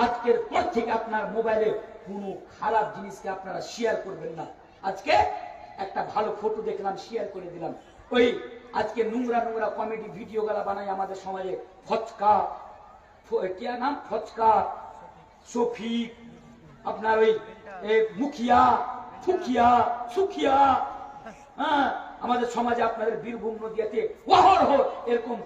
আজকের পর থেকে আপনার মোবাইলে কোনো খারাপ জিনিসকে আপনারা শেয়ার করবেন না। আজকে একটা ভালো ফটো দেখলাম, শেয়ার করে দিলাম। ওই আজকে নোংরা নোংরা কমেডি ভিডিও গুলা বানায় আমাদের সমাজে, ফচকা, কি নাম, ফচকা, শফিক, আপনার ওই মুখিয়া, ফুকিয়া, সুখিয়া, হ্যাঁ, আমাদের সমাজে আপনাদের বীরভূম নদীয়াতে অহরহ এরকম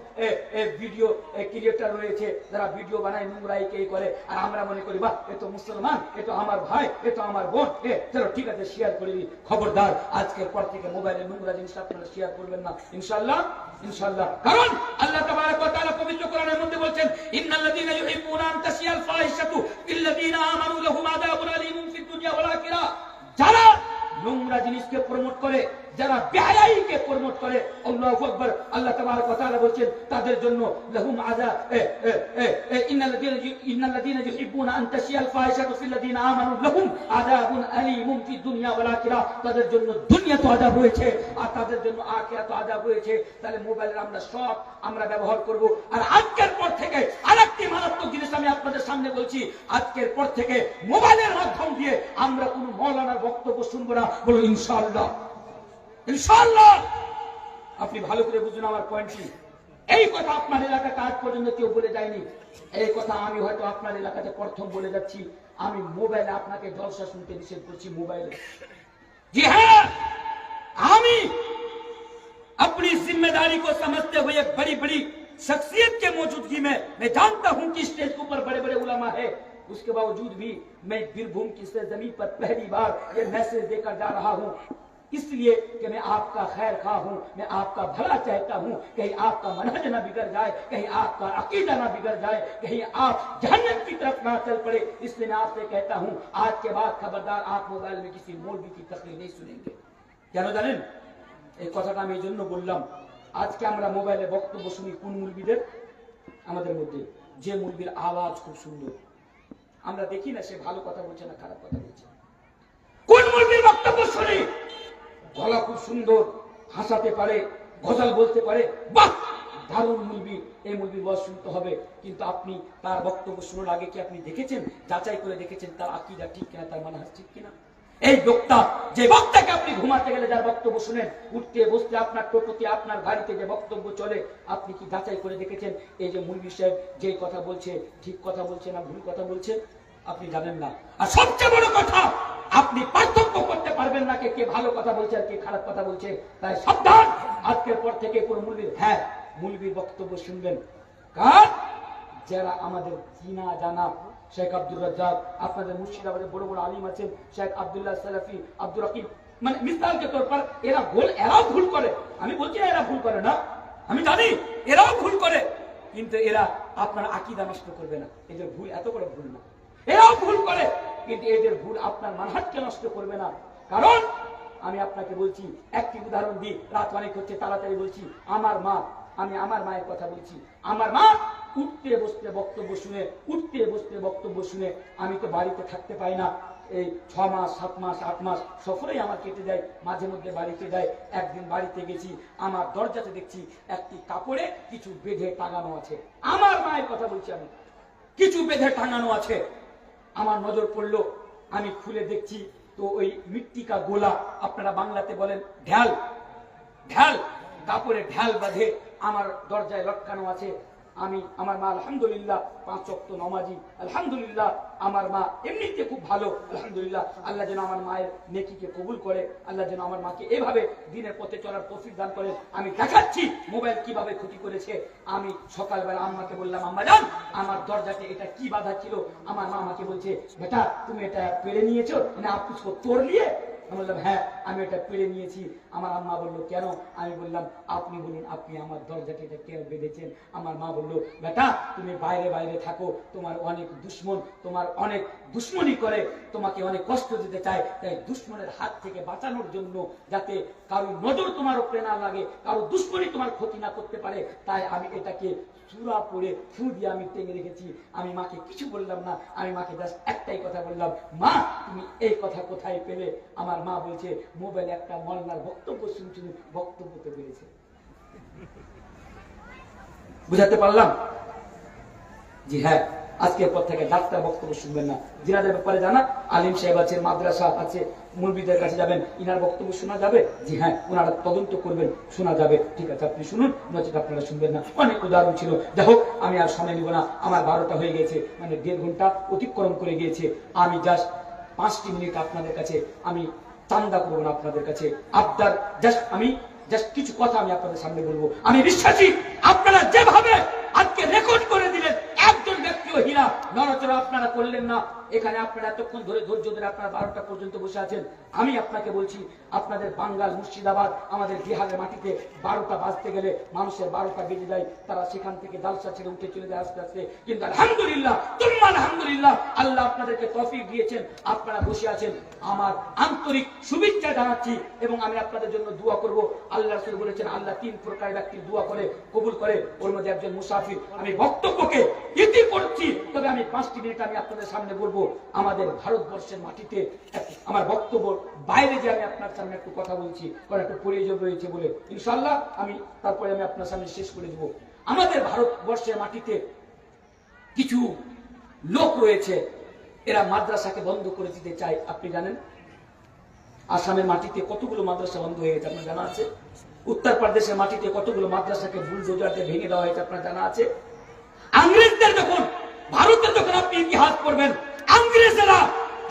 ভিডিও ক্রিয়েটর রয়েছে যারা ভিডিও বানায়, নোংরা এই করে। আর আমরা মনে করি বাহ, এ তো মুসলমান, এ তো আমার ভাই, এ তো আমার বোন, চলো ঠিক আছে শেয়ার করে দিই। খবরদার, আজকের পর থেকে মোবাইলে নোংরা জিনিস আপনারা শেয়ার করবেন না, ইনশাআল্লাহ, ইনশাআল্লাহ। কারণ আল্লাহ তাবারাক ওয়া তাআলা পবিত্র কোরআনের মধ্যে বলছেন, ইন্নাল্লাযীনা ইউহিব্বুনা আন তাশিয়াল ফাহিশাতু ফিল্লাযীনা আমানু লাহুম আযাবুন আলীমুন ফিদ দুনিয়া ওয়াল আখিরাহ। যারা নোংরা জিনিসকে প্রমোট করে, যারা বেহায়াইকে প্রমোট করে, আল্লাহু আকবার, আল্লাহ তাবারক ওয়া তাআলা বলেন তাদের জন্য লাহুম আযাব ইন্নাল্লাযীনা ইউহিব্বুনা আন তাশিয়াল ফাহিশাতু ফিল্লাযীনা আমানু লাহুম আযাবুন আলীমুন ফিদ দুনিয়া ওয়াল আখিরাহ। তাদের জন্য দুনিয়াতে আযাব রয়েছে আর তাদের জন্য আখিরাতে আযাব রয়েছে। তাহলে মোবাইলের আমরা ব্যবহার করব। আর আজকের পর থেকে আরেকটি মারাত্মক জিনিস আমি আপনাদের সামনে বলছি, আজকের পর থেকে মোবাইলের মাধ্যম দিয়ে আমরা কোনো মাওলানার বক্তব্য শুনবো না। বলো ইনশাআল্লাহ। ইনশাআল্লাহ। আপনি ভালো করে বুঝুন আমার পয়েন্টটি। এই কথা আপনার এলাকাতে আজ পর্যন্ত কেউ বলে যায়নি। এই কথা আমি হয়তো আপনার এলাকাতে প্রথম বলে যাচ্ছি। আমি মোবাইলে আপনাকে জলসা শুনতে নিষেধ করছি, মোবাইলে। জি হ্যাঁ, আমি अपनी जिम्मेदारी को समझते हुए बड़ी बड़ी शख्सियत के मौजूदगी में मैं जानता हूं कि स्टेज के ऊपर बड़े बड़े उलमा है, उसके बावजूद भी मैं बीरभूम की जमीन पर पहली बार ये मैसेज देकर जा रहा हूं, इसलिए कि मैं आपका खैर खा हूं, मैं आपका भला चाहता हूं। कहीं आपका मनहज ना बिगड़ जाए, कहीं आपका अकीदा ना बिगड़ जाए, कहीं आप जहन्नम की तरफ ना चल पड़े, इसलिए मैं आपसे कहता हूं आज के बाद खबरदार आप मोबाइल में किसी मौलवी की तकरीर नहीं सुनेंगे। কেন জানেন? এই কথাটা আমি এই জন্য বললাম, আজকে আমরা মোবাইলে বক্তব্য শুনি কোন মুলবিদের? আমাদের মধ্যে যে মুলবির আওয়াজ খুব সুন্দর, আমরা দেখি না সে ভালো কথা বলছে না খারাপ কথা বলছে। কোন মুলবির বক্তব্য শুনি? গলা খুব সুন্দর, হাসাতে পারে, গজল বলতে পারে, বাহ দারুণ মুলবি, এই মুলবির ওয়াজ শুনতে হবে। কিন্তু আপনি তার বক্তব্য শোনার আগে কি আপনি দেখেছেন, যাচাই করে দেখেছেন তার আকীদা ঠিক কিনা, তার মানহাজ ঠিক কিনা? এই বক্তা, যে বক্তাকে আপনি ঘুমাতে গেলে যার বক্তব্য শুনেন, উঠতে বসতে আপনার টোটোতে আপনার গাড়িতে যে বক্তব্য চলে, আপনি কি যাচাই করে দেখেছেন এই যে মুলবি সাহেব যে কথা বলছে ঠিক কথা বলছে না ভুল কথা বলছে? আপনি জানেন না। আর সবচেয়ে বড় কথা, আপনি পার্থক্য করতে পারবেন না কে ভালো কথা বলছে আর কে খারাপ কথা বলছে। তাই সাবধান, আজকের পর থেকে কোন মুলবির, হ্যাঁ মুলবির বক্তব্য শুনবেন কার? যারা আমাদের চিনা জানা। শেখ আব্দুর রাজ্জাক, আপনাদের মুর্শিদাবাদের বড় বড় আলিম আছেন, শেখ আব্দুল্লাহ সালাফি, আব্দুর রাকিব, মানে মিসাল के तौर पर এরাও ভুল করে। আমি বলছি না এরা ভুল করে না, আমি জানি এরাও ভুল করে, কিন্তু এরা আপনার আকীদা নষ্ট করবে না। এদের ভুল এত বড় ভুল না। এরাও ভুল করে, কিন্তু এদের ভুল আপনার মানহাজকে নষ্ট করবে না। কারণ আমি আপনাকে বলছি, একটি উদাহরণ দিই, রাত অনেক হচ্ছে, তাড়াতাড়ি বলছি। আমার মা, আমি আমার মায়ের কথা বলছি। আমার মা উঠতে বসতে বক্তব্য শুনে, উঠতে বসতে বক্তব্য শুনে আমি তো বাড়িতে থাকতে পাই না। এই 6 মাস 7 মাস 8 মাস সফরেই আমার কেটে যায়, মাঝে মধ্যে বাড়িতে যাই। একদিন বাড়িতে গেছি, আমার দরজাতে দেখছি একটি কাপড়ে কিছু বেঁধে টাঙানো আছে। আমার মায়ের কথা বলছি, আমি কিছু বেঁধে টাঙানো আছে। আমার নজর পড়লো, আমি খুলে দেখছি তো ওই মিট্টিকা গোলা, আপনারা বাংলাতে বলেন ঢাল, ঢাল, কাপড়ে ঢাল বাঁধে আমার দরজায় লটকানো আছে। আমি, আমার মা আলহামদুলিল্লাহ 5 ওয়াক্ত নামাজি, আলহামদুলিল্লাহ আমার মা এমনিতে খুব ভালো, আলহামদুলিল্লাহ। আল্লাহ যেন আমার মায়ের নেকিকে কবুল করে, আল্লাহ যেন আমার মাকে এভাবে দিনের পথে চলার তৌফিক দান করে। আমি দেখাচ্ছি মোবাইল কিভাবে ক্ষতি করেছে। আমি সকালবেলা আম্মাকে বললাম, আম্মা জান আমার দরজাতে এটা কি বাধা ছিল? আমার মা আমাকে বলছে, বেটা তুমি এটা পেড়ে নিয়েছো না আপনি তোর নিয়ে? আমি বললাম হ্যাঁ আমি এটা পেড়ে নিয়েছি। আমার আম্মা বললো কেন? আমি বললাম আপনি বলুন আপনি আমার দরজাটা কেন বেঁধেছেন? আমার মা বললো, বেটা তুমি বাইরে বাইরে থাকো, তোমার অনেক দুশ্মন তোমার অনেক দুশ্মনী করে, তোমাকে অনেক কষ্ট দিতে চায়, তাই দুশ্মনের হাত থেকে বাঁচানোর জন্য, যাতে কারো নজর তোমার উপরে না লাগে, কারো দুশ্মনী তোমার ক্ষতি না করতে পারে, তাই আমি এটাকে সূরা পড়ে ফু দিয়ে আমি টেনে রেখেছি। আমি মাকে কিছু বললাম না, আমি মাকে জাস্ট একটাই কথা বললাম, মা তুমি এই কথা কোথায় পেলে? আমার মা বলছে, মোবাইলে একটা মলনার বক্তব্য শুনছিল, বক্তব্য তো বেড়েছে। বুঝাতে পারলাম? জি হ্যাঁ, আজকের পর থেকে ডাক্তার বক্তব্য শুনবেন না। জিনাদের ব্যাপারে জানা, আলিম সাহেব আছে, মাদ্রাসা আছে, মুরব্বিদের কাছে যাবেন, ইনার বক্তব্য শোনা যাবে? জি হ্যাঁ, ওনারা তদন্ত করবেন, শোনা যাবে। ঠিক আছে আপনি শুনুন, নচেত আপনারা শুনবেন না। অনেক উদাহরণ ছিল। যাই হোক, আমি আর সময় নিব না, আমার 12টা হয়ে গেছে, মানে 1.5 ঘন্টা অতিক্রম করে গিয়েছে। আমি জাস্ট 5টি মিনিট আপনাদের কাছে আমি চান্দা করবো না, আপনাদের কাছে আবদার, আমি জাস্ট কিছু কথা আমি আপনাদের সামনে বলবো। আমি বিশ্বাসী আপনারা যেভাবে আজকে রেকর্ড করে দিলেন, একজন ব্যক্তি হীরা নড়াচড়া আপনারা করলেন না। এখানে আপনারা এতক্ষণ ধরে ধৈর্য ধরে আপনারা 12টা পর্যন্ত বসে আছেন। আমি আপনাকে বলছি, আপনাদের বাঙ্গাল মুর্শিদাবাদ আমাদের বিহারের মাটিতে 12টা বাজতে গেলে মানুষের 12টা বেজে যায়, তারা সেখান থেকে দালসা ছেড়ে উঠে চলে যায় আস্তে আস্তে। কিন্তু আলহামদুলিল্লাহ, তুম্মা আলহামদুলিল্লাহ, আল্লাহ আপনাদেরকে তৌফিক দিয়েছেন, আপনারা বসে আছেন। আমার আন্তরিক শুভেচ্ছা জানাচ্ছি এবং আমি আপনাদের জন্য দোয়া করব। আল্লাহ রাসূল বলেছেন, আল্লাহ 3 প্রকার ব্যক্তির দোয়া করে কবুল করে, ওর মধ্যে একজন মুসাফির। আমি বক্তব্যকে ইতি করছি, তবে আমি 5টি মিনিট আমি আপনাদের সামনে বলবো। আমাদের ভারতবর্ষের মাটিতে আমার বক্তব্য বাইরে যে আমি আপনার সামনে একটু কথা বলছি, কারণ একটু প্রয়োজন রয়েছে বলে, ইনশাআল্লাহ আমি তারপরে আমি আপনার সামনে শেষ করে দেব। আমাদের ভারতবর্ষের মাটিতে কিছু লোক রয়েছে, এরা মাদ্রাসাকে বন্ধ করে দিতে চায়। আপনি জানেন আসামের মাটিতে কতগুলো মাদ্রাসা বন্ধ হয়ে গেছে, আপনার জানা আছে? উত্তরপ্রদেশের মাটিতে কতগুলো মাদ্রাসাকে বুলডোজার দিয়ে ভেঙে দেওয়া হয়েছে, আপনার জানা আছে? ইংরেজদের যখন ভারতের যখন আপনি ইতিহাস পড়বেন, ইংরেজরা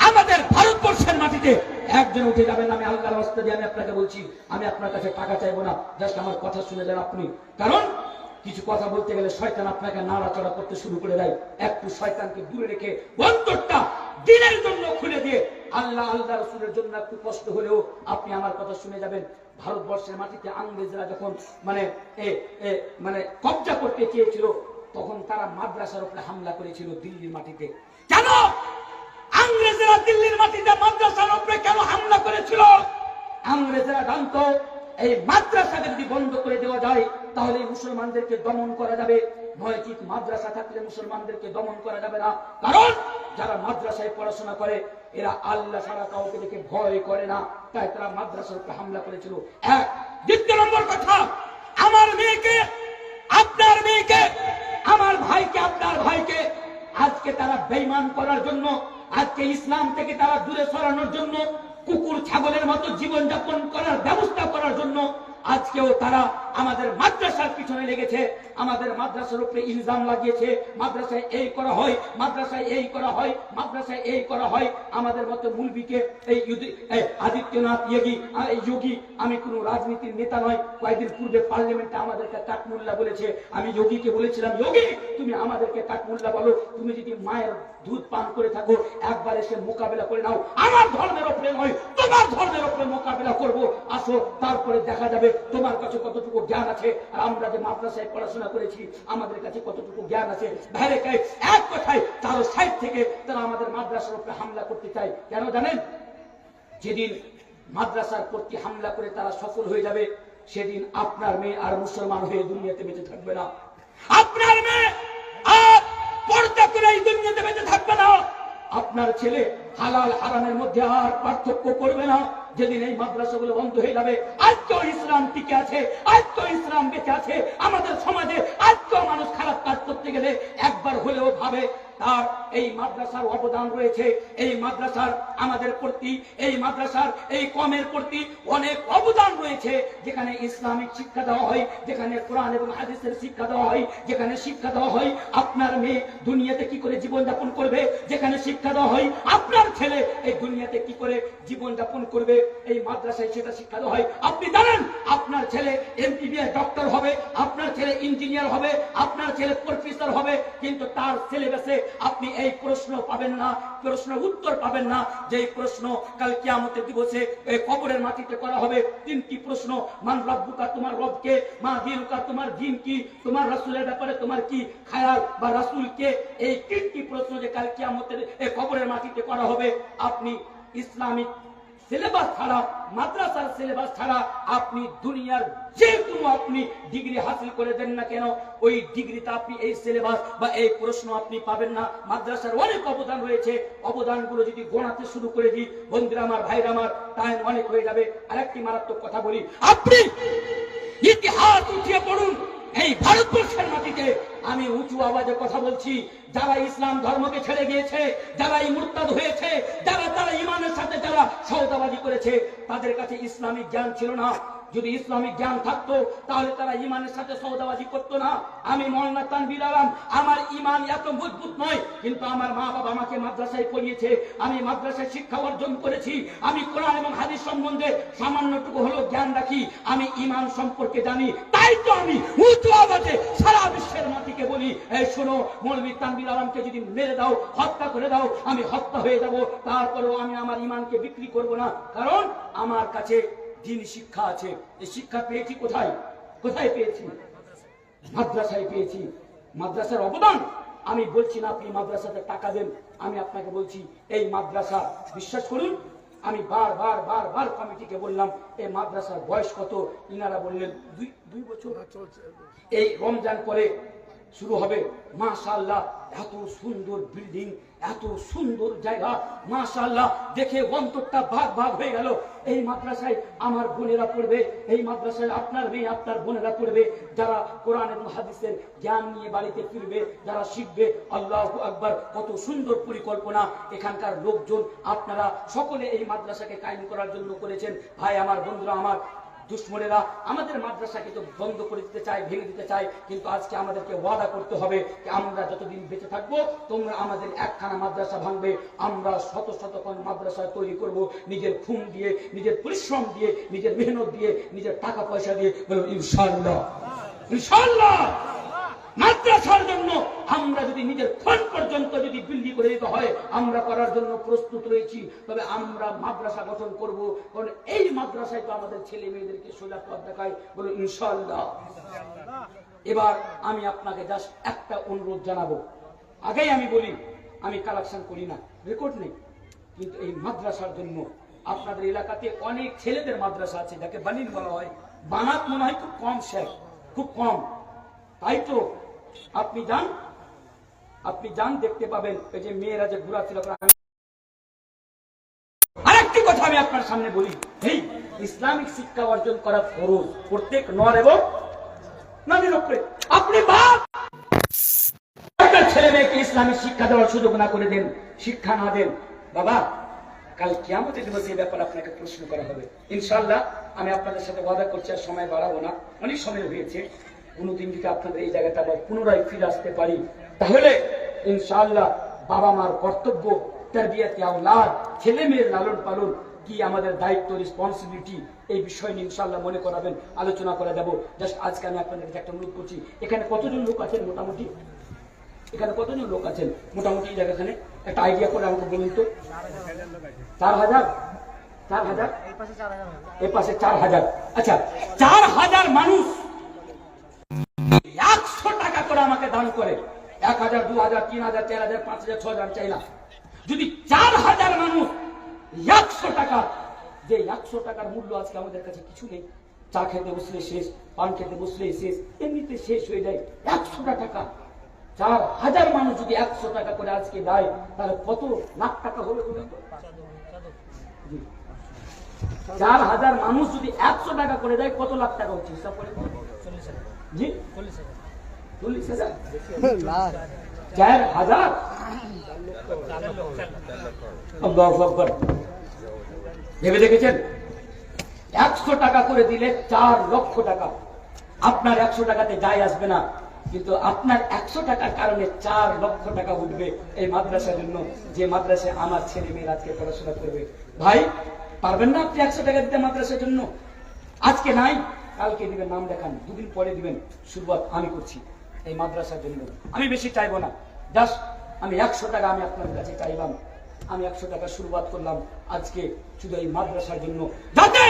আমাদের ভারতবর্ষের মাটিতে একজন উঠে যাবেন। আমি আল্লাহর রাস্তা দিয়ে আমি আপনাকে বলছি, আমি আপনার কাছে টাকা চাইবো না, জাস্ট আমার কথা শুনে যান আপনি। কারণ কিছু কথা বলতে গেলে শয়তান আপনাকে নাড়াচড়া করতে শুরু করে দেয়। একটু শয়তানকে দূরে রেখে অন্তরটা দিনের জন্য খুলে দিয়ে আল্লাহ আল্লাহ রাসূলের জন্য একটু কষ্ট হলেও আপনি আমার কথা শুনে যাবেন। ভারতবর্ষের মাটিতে ইংরেজরা যখন মানে কবজা করতে চেয়েছিল, তখন তারা মাদ্রাসার উপরে হামলা করেছিল দিল্লির মাটিতে। কেন ইংরেজরা দিল্লির মাটিতে মাদ্রাসার উপরে কেন হামলা করেছিল? ইংরেজরা জানতো এই মাদ্রাসাকে যদি বন্ধ করে দেওয়া যায় তাহলে মুসলমানদেরকে দমন করা যাবে, নয়তো মাদ্রাসা থাকলে মুসলমানদেরকে দমন করা যাবে না। কারণ যারা মাদ্রাসায় পড়াশোনা করে এরা আল্লাহ ছাড়া কাউকে দেখে ভয় করে না, তাই তারা মাদ্রাসার উপরে হামলা করেছিল। এক। দ্বিতীয় নম্বর কথা, আমার মেয়েকে, আপনার মেয়েকে, আমার ভাইকে, আপনার ভাইকে আজকে তারা বেঈমান করার জন্য, আজকে ইসলাম থেকে তারা দূরে সরানোর জন্য, কুকুর ছাগলের মতো জীবনযাপন করার ব্যবস্থা করার জন্য আজকেও তারা আমাদের মাদ্রাসার পিছনে লেগেছে, আমাদের মাদ্রাসার উপরে ইলজাম লাগিয়েছে, মাদ্রাসায় এই করা হয়, মাদ্রাসায় এই করা হয়, মাদ্রাসায় এই করা হয়। আমাদের মতো মুলবিকে এই আদিত্যনাথ যোগী, আমি কোনো রাজনীতির নেতা নয়, কয়েকদিন পূর্বে পার্লামেন্টে আমাদেরকে কাঠমোল্লা বলেছে। আমি যোগীকে বলেছিলাম, যোগী তুমি আমাদেরকে কাঠমোল্লা বলো, তুমি যদি মায়ের দুধ পান করে থাকো একবার এসে মোকাবেলা করে নাও, আমার ধর্মের উপরে নয় তোমার ধর্মের উপরে মোকাবেলা করব, আসো, তারপরে দেখা যাবে তোমার কাছে কতটুকু জ্ঞান আছে আর আমরা যে মাদ্রাসায় পড়াশোনা করেছি আমাদের কাছে কতটুকু জ্ঞান আছে। বাইরে এক কথায় তার সাইড থেকে তারা আমাদের মাদ্রাসার উপরে হামলা করতে চায়। কেন জানেন? যেদিন মাদ্রাসার প্রতি হামলা করে তারা সফল হয়ে যাবে, সেদিন আপনার মেয়ে আর মুসলমান হয়ে দুনিয়াতে বেঁচে থাকবে না। আপনার মেয়ে আর পর্দা করে এই দুনিয়াতে বেঁচে থাকবে না। আপনার ছেলে হালাল হারামের মধ্যে আর পার্থক্য করবে না। যেদিন এই মাদ্রাসাগুলো বন্ধ হয়ে যাবে, আজকেও ইসলাম টিকে আছে, আজকেও ইসলাম বেঁচে আছে আমাদের সমাজে। আজকেও মানুষ খারাপ কাজ করতে গেলে একবার হলেও ভাবে তার এই মাদ্রাসার অবদান রয়েছে, এই মাদ্রাসার আমাদের প্রতি, এই মাদ্রাসার এই কমের প্রতি অনেক অবদান রয়েছে। যেখানে ইসলামিক শিক্ষা দেওয়া হয়, যেখানে কোরআন এবং হাদিসের শিক্ষা দেওয়া হয়, যেখানে শিক্ষা দেওয়া হয় আপনার মেয়ে দুনিয়াতে কি করে জীবনযাপন করবে, যেখানে শিক্ষা দেওয়া হয় আপনার ছেলে এই দুনিয়াতে কি করে জীবনযাপন করবে, এই মাদ্রাসায় সেটা শিক্ষা দেওয়া হয়। আপনি জানেন আপনার ছেলে এমবিবিএস ডক্টর হবে, আপনার ছেলে ইঞ্জিনিয়ার হবে, আপনার ছেলে প্রফেসর হবে, কিন্তু তার সিলেবাসে আপনি এই প্রশ্ন পাবেন না, প্রশ্নের উত্তর পাবেন না। যে প্রশ্ন কাল কিয়ামতের দিবসে এই কবরের মাটিতে করা হবে, 3টি প্রশ্ন, মান রব্বুকা, তোমার রবকে, মা দীনুকা, তোমার দিন কি, তোমার রাসূলের ব্যাপারে তোমার কি খেয়াল বা রাসূলকে, এই 3টি প্রশ্ন যে কাল কিয়ামতের এই কবরের মাটিতে করা হবে। আপনি ইসলামিক সিলেবাস ছাড়া, মাদ্রাসার সিলেবাস ছাড়া আপনি দুনিয়ার যে কোনো আপনি ডিগ্রি হাসিল করে দেন না কেন, ওই ডিগ্রিতে আপনি এই সিলেবাস বা এই প্রশ্ন আপনি পাবেন না। মাদ্রাসার অনেক অবদান রয়েছে, অবদানগুলো যদি গোনাতে শুরু করে দিই, বন্ধুরা আমার, ভাইরা আমার, টাইম অনেক হয়ে যাবে। আরেকটি মারাত্মক কথা বলি, আপনি ইতিহাস উঠিয়ে পড়ুন। এই ভারতবর্ষের মাটিতে আমি উঁচু আওয়াজে কথা বলছি, যারা ইসলাম ধর্মকে ছেড়ে গিয়েছে, যারা মুরতাদ হয়েছে, তারা ইমানের সাথে যারা সওদাবাজি করেছে, তাদের কাছে ইসলামিক জ্ঞান ছিল না। যদি ইসলামিক জ্ঞান থাকতো তাহলে তারা ইমানের সাথে সওদাবাজি করতো না। আমি মওলানা তানভীর আলম, আমার ইমান এত মজবুত নয়, কিন্তু আমার মা বাবা আমাকে মাদ্রাসায় পড়িয়েছে, আমি মাদ্রাসায় শিক্ষা অর্জন করেছি, আমি কোরআন এবং হাদিস সম্বন্ধে সামান্যটুকু হলেও জ্ঞান রাখি, আমি ইমান সম্পর্কে জানি। তাই তো আমি উঁচু আওয়াজে সারা বিশ্বের মাটি কমিটিকে বলি, এই শোনো, মৌলভী তানভীর আলমকে যদি মেরে দাও, হত্যা করে দাও, আমি হত্যা হয়ে যাব, তারপরেও আমি আমার ঈমানকে বিক্রি করব না, কারণ আমার কাছে দ্বীনি শিক্ষা আছে। এই শিক্ষা পেয়েছি কোথায়? কোথায় পেয়েছি? মাদ্রাসায় পেয়েছি। মাদ্রাসার অবদান আমি বলছি না আপনি মাদ্রাসাতে টাকা দেন, আমি আপনাকে বলছি এই মাদ্রাসা, বিশ্বাস করুন, আমি বারবার কমিটিকে বললাম এই মাদ্রাসার বয়স কত, ইনারা বললেন 2 বছর। এই রমজান পরে শুরু হবে। মাশাআল্লাহ, এত সুন্দর বিল্ডিং, এত সুন্দর জায়গা, মাশাআল্লাহ, দেখে অন্তরটা ভাগ হয়ে গেল। এই মাদ্রাসায় আমার বোনেরা পড়বে, এই মাদ্রাসায় আপনার মেয়ে আপনার বোনেরা পড়বে, যারা কোরআন এবং হাদিসের জ্ঞান নিয়ে বাড়িতে ফিরবে, যারা শিখবে। আল্লাহু আকবার, কত সুন্দর পরিকল্পনা এখানকার লোকজন, আপনারা সকলে এই মাদ্রাসাকে কায়েম করার জন্য করেছেন। ভাই আমার, বন্ধুরা আমার, দুশ্মনেরা আমাদের মাদ্রাসাকে তো বন্ধ করে দিতে চায়, ভেঙে দিতে চায়, কিন্তু আজকে আমাদেরকে ওয়াদা করতে হবে যে আমরা যতদিন বেঁচে থাকবো তোমরা আমাদের একখানা মাদ্রাসা ভাঙবে, আমরা শত মাদ্রাসা তৈরি করব, নিজের খুন দিয়ে, নিজের পরিশ্রম দিয়ে, নিজের মেহনত দিয়ে, নিজের টাকা পয়সা দিয়ে। বলুন ইনশাআল্লাহ। ইনশাআল্লাহ মাদ্রাসার জন্য আমরা যদি নিজের খুন পর্যন্ত যদি বিল্ডি করে দিতে হয়, আমরা করার জন্য প্রস্তুত রয়েছি। তবে আমরা মাদ্রাসা গঠন করব, কারণ এই মাদ্রাসায় তো আমাদের ছেলে মেয়েদেরকে সোজা পথ দেখায়। বলুন ইনশাআল্লাহ। এবার আমি আপনাকে জাস্ট একটা অনুরোধ জানাবো। আগেই আমি বলি, আমি কালেকশন করি না, রেকর্ড নেই, কিন্তু এই মাদ্রাসার জন্য আপনাদের এলাকাতে অনেক ছেলেদের মাদ্রাসা আছে যাকে বানিন বলা হয়। বানাত মনে হয় খুব কম, শেখ খুব কম, তাই তো আপনি যান দেখতে পাবেন এই যে মেয়েরা যে ঘোরাফেরা করে। আরেকটি কথা আমি আপনার সামনে বলি, এই ইসলামিক শিক্ষা অর্জন করা ফরজ প্রত্যেক নর এবং নারীর উপরে। আপনি বাপ আপনার ছেলে মেয়েকে ইসলামিক শিক্ষা দেওয়ার সুযোগ না করে দেন, শিক্ষা না দেন, বাবা কাল কিয়ামতের দিবসে এই ব্যাপারে আপনাকে প্রশ্ন করা হবে। ইনশাআল্লাহ আমি আপনাদের সাথে ওয়াদা করছি আর সময় বাড়াবো না, অনেক সময় হয়েছে। কোনদিন যদি আপনাদের এই জায়গাটা আবার পুনরায় ফিরে আসতে পারি, তাহলে ইনশাআল্লাহ বাবা মার কর্তব্য, তারবিয়াতে আওলাদ, ছেলে মেয়ের লালন পালন কি আমাদের দায়িত্ব, রেসপন্সিবিলিটি, এই বিষয় নিয়ে ইনশাআল্লাহ মনে করাবেন, আলোচনা করে দেবো। জাস্ট আজকে আমি আপনাদের একটা অনুরোধ করছি, এখানে কতজন লোক আছেন মোটামুটি? এখানে কতজন লোক আছেন মোটামুটি এই জায়গাখানে? একটা আইডিয়া করে আমাকে বলুন তো। 4000? এই পাশে 4000। আচ্ছা, 4000 মানুষ 100 টাকা করে আমাকে দান করে। 1000, 2000, 3000, 4000, 5000, 6000 চাই না। যদি 4000 মানুষ 100 টাকা, যে 100 টাকার মূল্য আজকে আমাদের কাছে কিছু নেই, চা খেতে বসলে শেষ, পান খেতে বসলে শেষ, এমনিতে শেষ হয়ে যায়। 100 টাকা 4000 মানুষ যদি 100 টাকা করে আজকে দেয়, তাহলে কত লাখ টাকা হবে? 4000 মানুষ যদি 100 টাকা করে দেয়, কত লাখ টাকা হচ্ছে হিসাব করে? জি 40,000, 4000। আল্লাহু আকবার। ভেবে দেখেছেন? 100 টাকা করে দিলে 4 লক্ষ টাকা। আপনার 100 টাকাতে যায় আসবে না, কিন্তু আপনার 100 টাকার কারণে 4 লক্ষ টাকা উঠবে এই মাদ্রাসার জন্য, যে মাদ্রাসায় আমার ছেলে মেয়েরা আজকে পড়াশোনা করবে। ভাই পারবেন না আপনি 100 টাকা দিতে মাদ্রাসার জন্য? আজকে নাই, কালকে দিবেন, নাম দেখান, 2 দিন পরে দিবেন। শুরুয়াত আমি করছি এই মাদ্রাসার জন্য। আমি বেশি চাইবো না, জাস্ট আমি 100 টাকা আমি আপনাদের কাছে চাইলাম। আমি 100 টাকা শুরুয়াত করলাম আজকে শুধু এই মাদ্রাসার জন্য, যাতে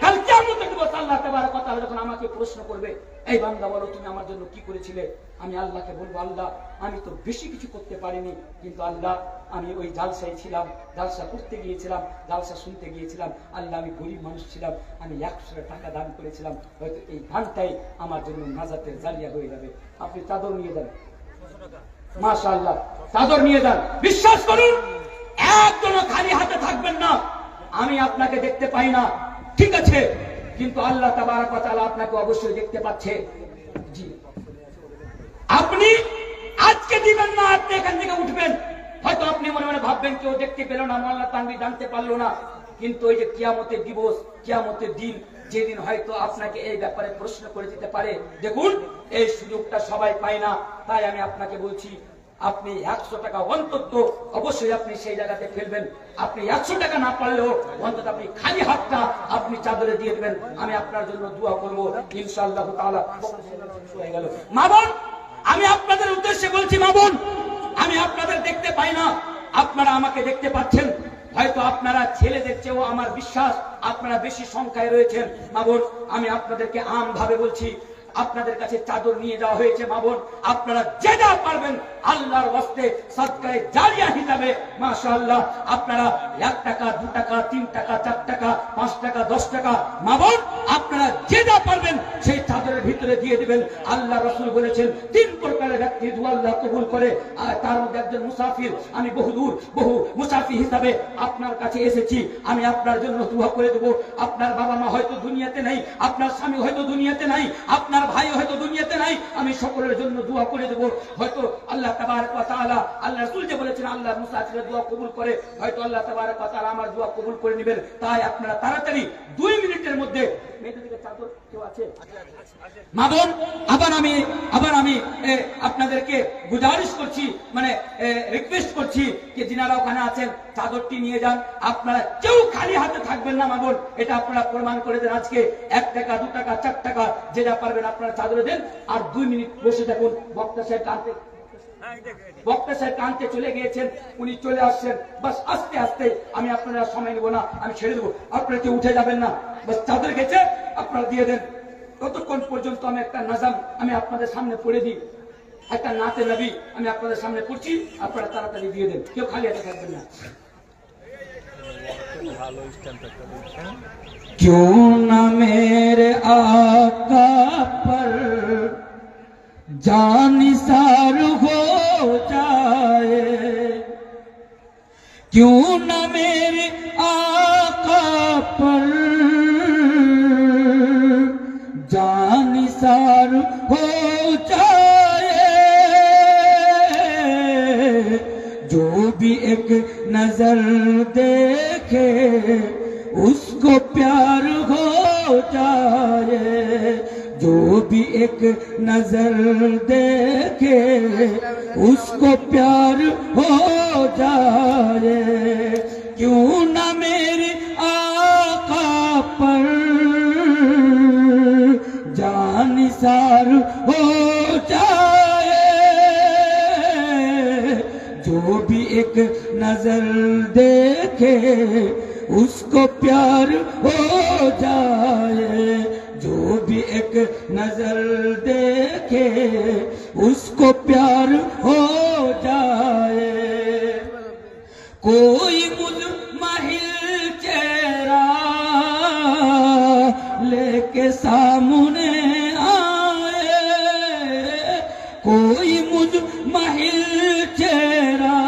কাল কিয়ামতের দিবস আল্লাহ তাবারক ওয়া তাআলা যখন আমাকে প্রশ্ন করবে, এই বান্দা বলো তুমি আমার জন্য কি করেছিলে, আমি আল্লাহকে বলবো, আল্লাহ আমি তো বেশি কিছু করতে পারিনি, কিন্তু আল্লাহ আমি ওই জালসায় ছিলাম, জালসা করতে গিয়েছিলাম, জালসা শুনতে গিয়েছিলাম, আল্লাহ আমি গরিব মানুষ ছিলাম, আমি 100 টাকা দান করেছিলাম, হয়তো এই দানটাই আমার জন্য নাজাতের জালিয়া হয়ে যাবে। আপনি চাদর নিয়ে যান, মাশাআল্লাহ, চাদর নিয়ে যান। বিশ্বাস করুন, একদম খালি হাতে থাকবেন না। আমি আপনাকে দেখতে পাই না, ঠিক আছে, কিন্তু আল্লাহ তাবারক ওয়া তাআলা আপনাকে অবশ্যই দেখতে পাচ্ছে। জি, আপনি আজকে দিবেন না, আপনি এখান থেকে উঠবেন, হয়তো আপনি মনে মনে ভাববেন কেউ দেখতে পেল না, মোল্লা তানভীর জানতে পারলো না, কিন্তু ওই যে কিয়ামতের দিবস, কিয়ামতের দিন, যেদিন হয়তো আপনাকে এই ব্যাপারে প্রশ্ন করে দিতে পারে। দেখুন, এই সুযোগটা সবাই পায় না, তাই আমি আপনাকে বলছি, আপনি 100 টাকা অন্তত অবশ্যই আপনি সেই জায়গাতে ফেলবেন। আপনি 100 টাকা না পারলেও অন্তত আপনি খালি হাতটা আপনি চাদরে দিয়ে দেবেন। আমি আপনার জন্য দোয়া করবো ইনশাআল্লাহ তাআলা। হয়ে গেল মা বোন, আমি আপনাদের উদ্দেশ্যে বলছি মা বোন, আমি আপনাদের দেখতে পাই না, আপনারা আমাকে দেখতে পাচ্ছেন। হয়তো আপনারা ছেলেদের চেয়েও আমার বিশ্বাস আপনারা বেশি সংখ্যায় রয়েছেন। মা বোন, আমি আপনাদেরকে আমভাবে বলছি, আপনাদের কাছে চাদর নিয়ে যাওয়া হয়েছে। মা বোন, আপনারা যে যা পারবেন আল্লাহর ওয়াস্তে সদকায়ে জারিয়া হিসাবে মাশাআল্লাহ আপনারা 1 টাকা 2 টাকা 3 টাকা 4 টাকা 5 টাকা 10 টাকা মা বোন আপনারা যে যা পারবেন সেই চাদরের ভিতরে দিয়ে দিবেন। আল্লাহ রাসূল বলেছেন 3 প্রকারের ব্যক্তি দোয়া আল্লাহ কবুল করে, আর তার মধ্যে একজন মুসাফির। আমি বহু মুসাফির হিসাবে আপনার কাছে এসেছি, আমি আপনার জন্য দোয়া করে দেব। আপনার বাবা মা হয়তো দুনিয়াতে নাই, আপনার স্বামী হয়তো দুনিয়াতে নাই, আপনার ভাই হয়তো দুনিয়াতে নাই, আমি সকলের জন্য দোয়া করে দেব। হয়তো আল্লাহ তাবারক ওয়া তাআলা, আল্লাহ রাসূল যে বলেছেন আল্লাহ মুসাফিরের দোয়া কবুল করে, হয়তো আল্লাহ তাবারক ওয়া তাআলা আমার দোয়া কবুল করে নেবেন। তাই আপনারা তাড়াতাড়ি 2 মিনিটের মধ্যে মেয়েদের দিকে চাদর কেউ আছে মা বোন, আবার আমি আপনাদেরকে গুজারিশ করছি, মানে রিকোয়েস্ট করছি যে যিনারা ওখানে আছেন চাদরটি নিয়ে যান। আপনারা কেউ খালি হাতে থাকবেন না মা বোন, এটা আপনারা প্রমাণ করে দেন আজকে। 1 টাকা 2 টাকা 4 টাকা যে যা পারবেন আপনারা চাদরে দেন, আর 2 মিনিট বসে থাকুন। বক্তা সাহেব টানতে চলে গিয়েছেন, উনি চলে আসছেন। বাস আস্তে আস্তে, আমি আপনারা সময় নেব না, আমি ছেড়ে দেবো, আপনারা কেউ উঠে যাবেন না। বাস চাদর গেছে আপনারা দিয়ে দেন। ততক্ষণ পর্যন্ত আমি একটা নাজাম আমি আপনাদের সামনে পড়ে দিই, একটা নাতে নবী আমি আপনাদের সামনে পড়ছি, আপনারা তাড়াতাড়ি দিয়ে দেন, কেউ খালি হাতে থাকবেন না। क्यों न मेरे आका पर जानिसार हो जाए, क्यों न मेरे आका पर जानिसार हो जाए, जो भी एक नजर देखे उसको प्यार हो जाए, जो भी एक नजर देखे उसको प्यार हो जाए, क्यों न मेरे आका पर जानिसार हो जाए, जो भी एक नजर देखे उसको प्यार हो जाए, जो भी एक नजर देखे उसको प्यार हो जाए। कोई मुज़महिल चेहरा लेके सामने आए, कोई मुज़महिल चेहरा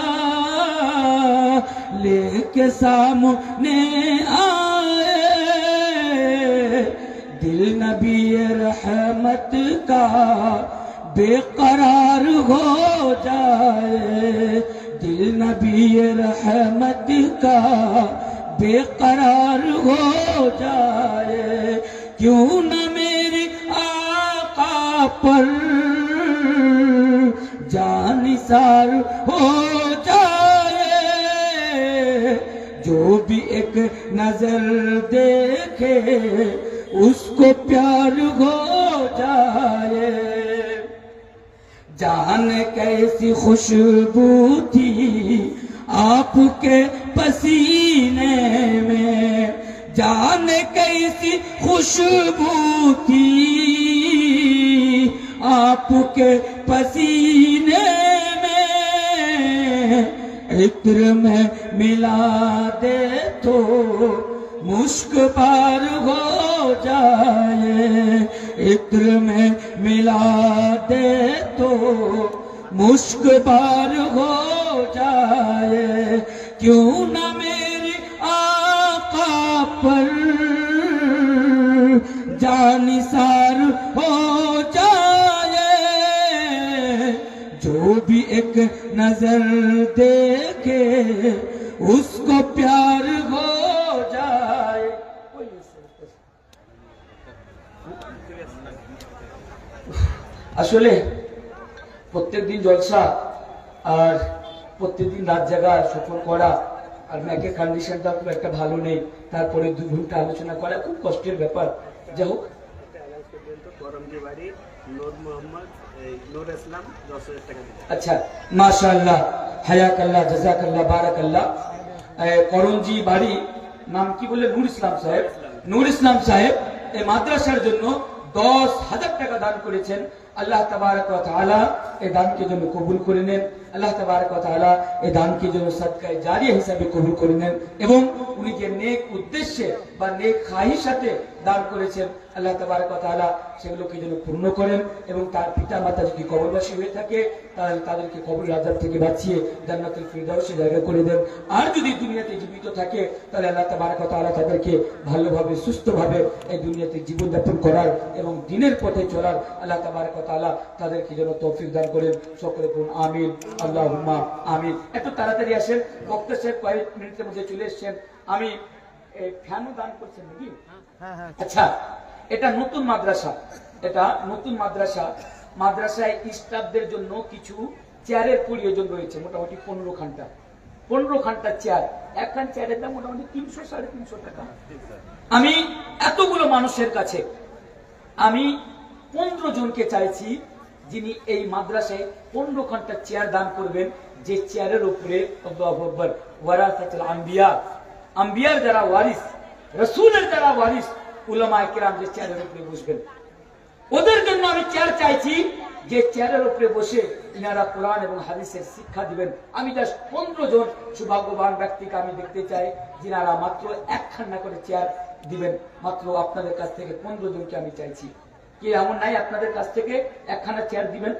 लेके सामने आए, दिल नबी रहमत का बेकरार हो जाए, दिल नबी रहमत का बेकरार हो जाए, क्यों न मेरे आका पर जानिसार हो जाए, जो भी एक नजर देखे उसको प्यार हो जाए। जाने कैसी खुशबू थी आपके पसीने में, जाने कैसी खुशबू थी आपके पसीने में, इत्र में मिला दे तो मुश्क बार हो जाए, इत्र में मिला दे तो मुश्क बार हो जाए, क्यों न मेरे आका पर जानिसार हो जाए, जो भी एक नजर देखे उसको प्यार हो जाए। আসলে প্রত্যেকদিন জলসা আর প্রত্যেকদিন রাত জাগা সফর করা, আর ম্যাকের কন্ডিশনটা খুব একটা ভালো নেই, তারপরে 2 ঘন্টা আলোচনা করা খুব কষ্টের ব্যাপার। যাই হোক, করমজি বাড়ি নূর মোহাম্মদ নূর ইসলাম 10,000 টাকা দিলেন। अच्छा माशाल्लाह হায়াকাল্লাহ জাযাকাল্লাহ বারাকাল্লাহ। করঞ্জি বাড়ি নাম কি বলে? নূর ইসলাম সাহেব। নূর ইসলাম সাহেব এই মাদ্রাসার জন্য 10,000 টাকা দান করেছেন। আল্লাহ তাবারক ওয়া তাআলা এই দানকে যেন কবুল করে নেন। আল্লাহ তাবারক ওয়া তাআলা এই দানকে যেন সদকায়ে জারিয়া হিসাবে কবুল করে নেন এবং উনি যে নেক উদ্দেশ্যে বা নেক খাহিসাতে দান করেছেন আল্লাহ তাবারক ওয়া তাআলা সেগুলোকে যেন পূর্ণ করেন এবং তার পিতা মাতা যদি কবরবাসী হয়ে থাকে তাহলে তাদেরকে কবরের আযাব থেকে বাঁচিয়ে জান্নাতুল ফিরদাউসে জায়গা করে দেন। আর যদি দুনিয়াতে জীবিত থাকে তাহলে আল্লাহ তাবারক ওয়া তাআলা তাদেরকে ভালোভাবে সুস্থভাবে এই দুনিয়াতে জীবনযাপন করার এবং দিনের পথে চলার আল্লাহ তাবারক ওয়া তাআলা তাদেরকে যেন তৌফিক দান করেন। সকলে বলুন আমিন, আল্লাহুম্মা আমিন। একটু তাড়াতাড়ি আসেন, বক্তা সাহেব কয়েক মিনিটের মধ্যে চলে এসেছেন। আমি ফ্যানও দান করছেন নাকি? আচ্ছা, এটা নতুন মাদ্রাসা, এটা নতুন মাদ্রাসা। মাদ্রাসায় স্টাফদের জন্য কিছু চেয়ারের প্রয়োজন রয়েছে, মোটামুটি 15 খানটা চেয়ার। একখান চেয়ারের দাম মোটামুটি 300-350 টাকা। আমি এতগুলো মানুষের কাছে আমি 15 জনকে চাইছি যিনি এই মাদ্রাসায় 15 খানটা চেয়ার দান করবেন, যে চেয়ারের উপরে আল্লাহু আকবার ওয়ারাসাতুল আম্বিয়া, আম্বিয়ার যারা ওয়ারিস, রাসূলের যারা ওয়ারিস, উলামায়ে কিরাম যে চেয়ারের উপরে বসবেন, ওদের জন্য আমি চেয়ার চাইছি যে চেয়ারের উপরে বসে ইনারা কোরআন এবং হাদিসের শিক্ষা দিবেন। আমি জাস্ট 15 জন সৌভাগ্যবান ব্যক্তিকে আমি দেখতে চাই যিনারা মাত্র একখানা করে চেয়ার দিবেন। মাত্র আপনাদের কাছ থেকে 15 জনকে আমি চাইছি। কি এমন নাই আপনাদের কাছ থেকে একখানা চেয়ার দিবেন?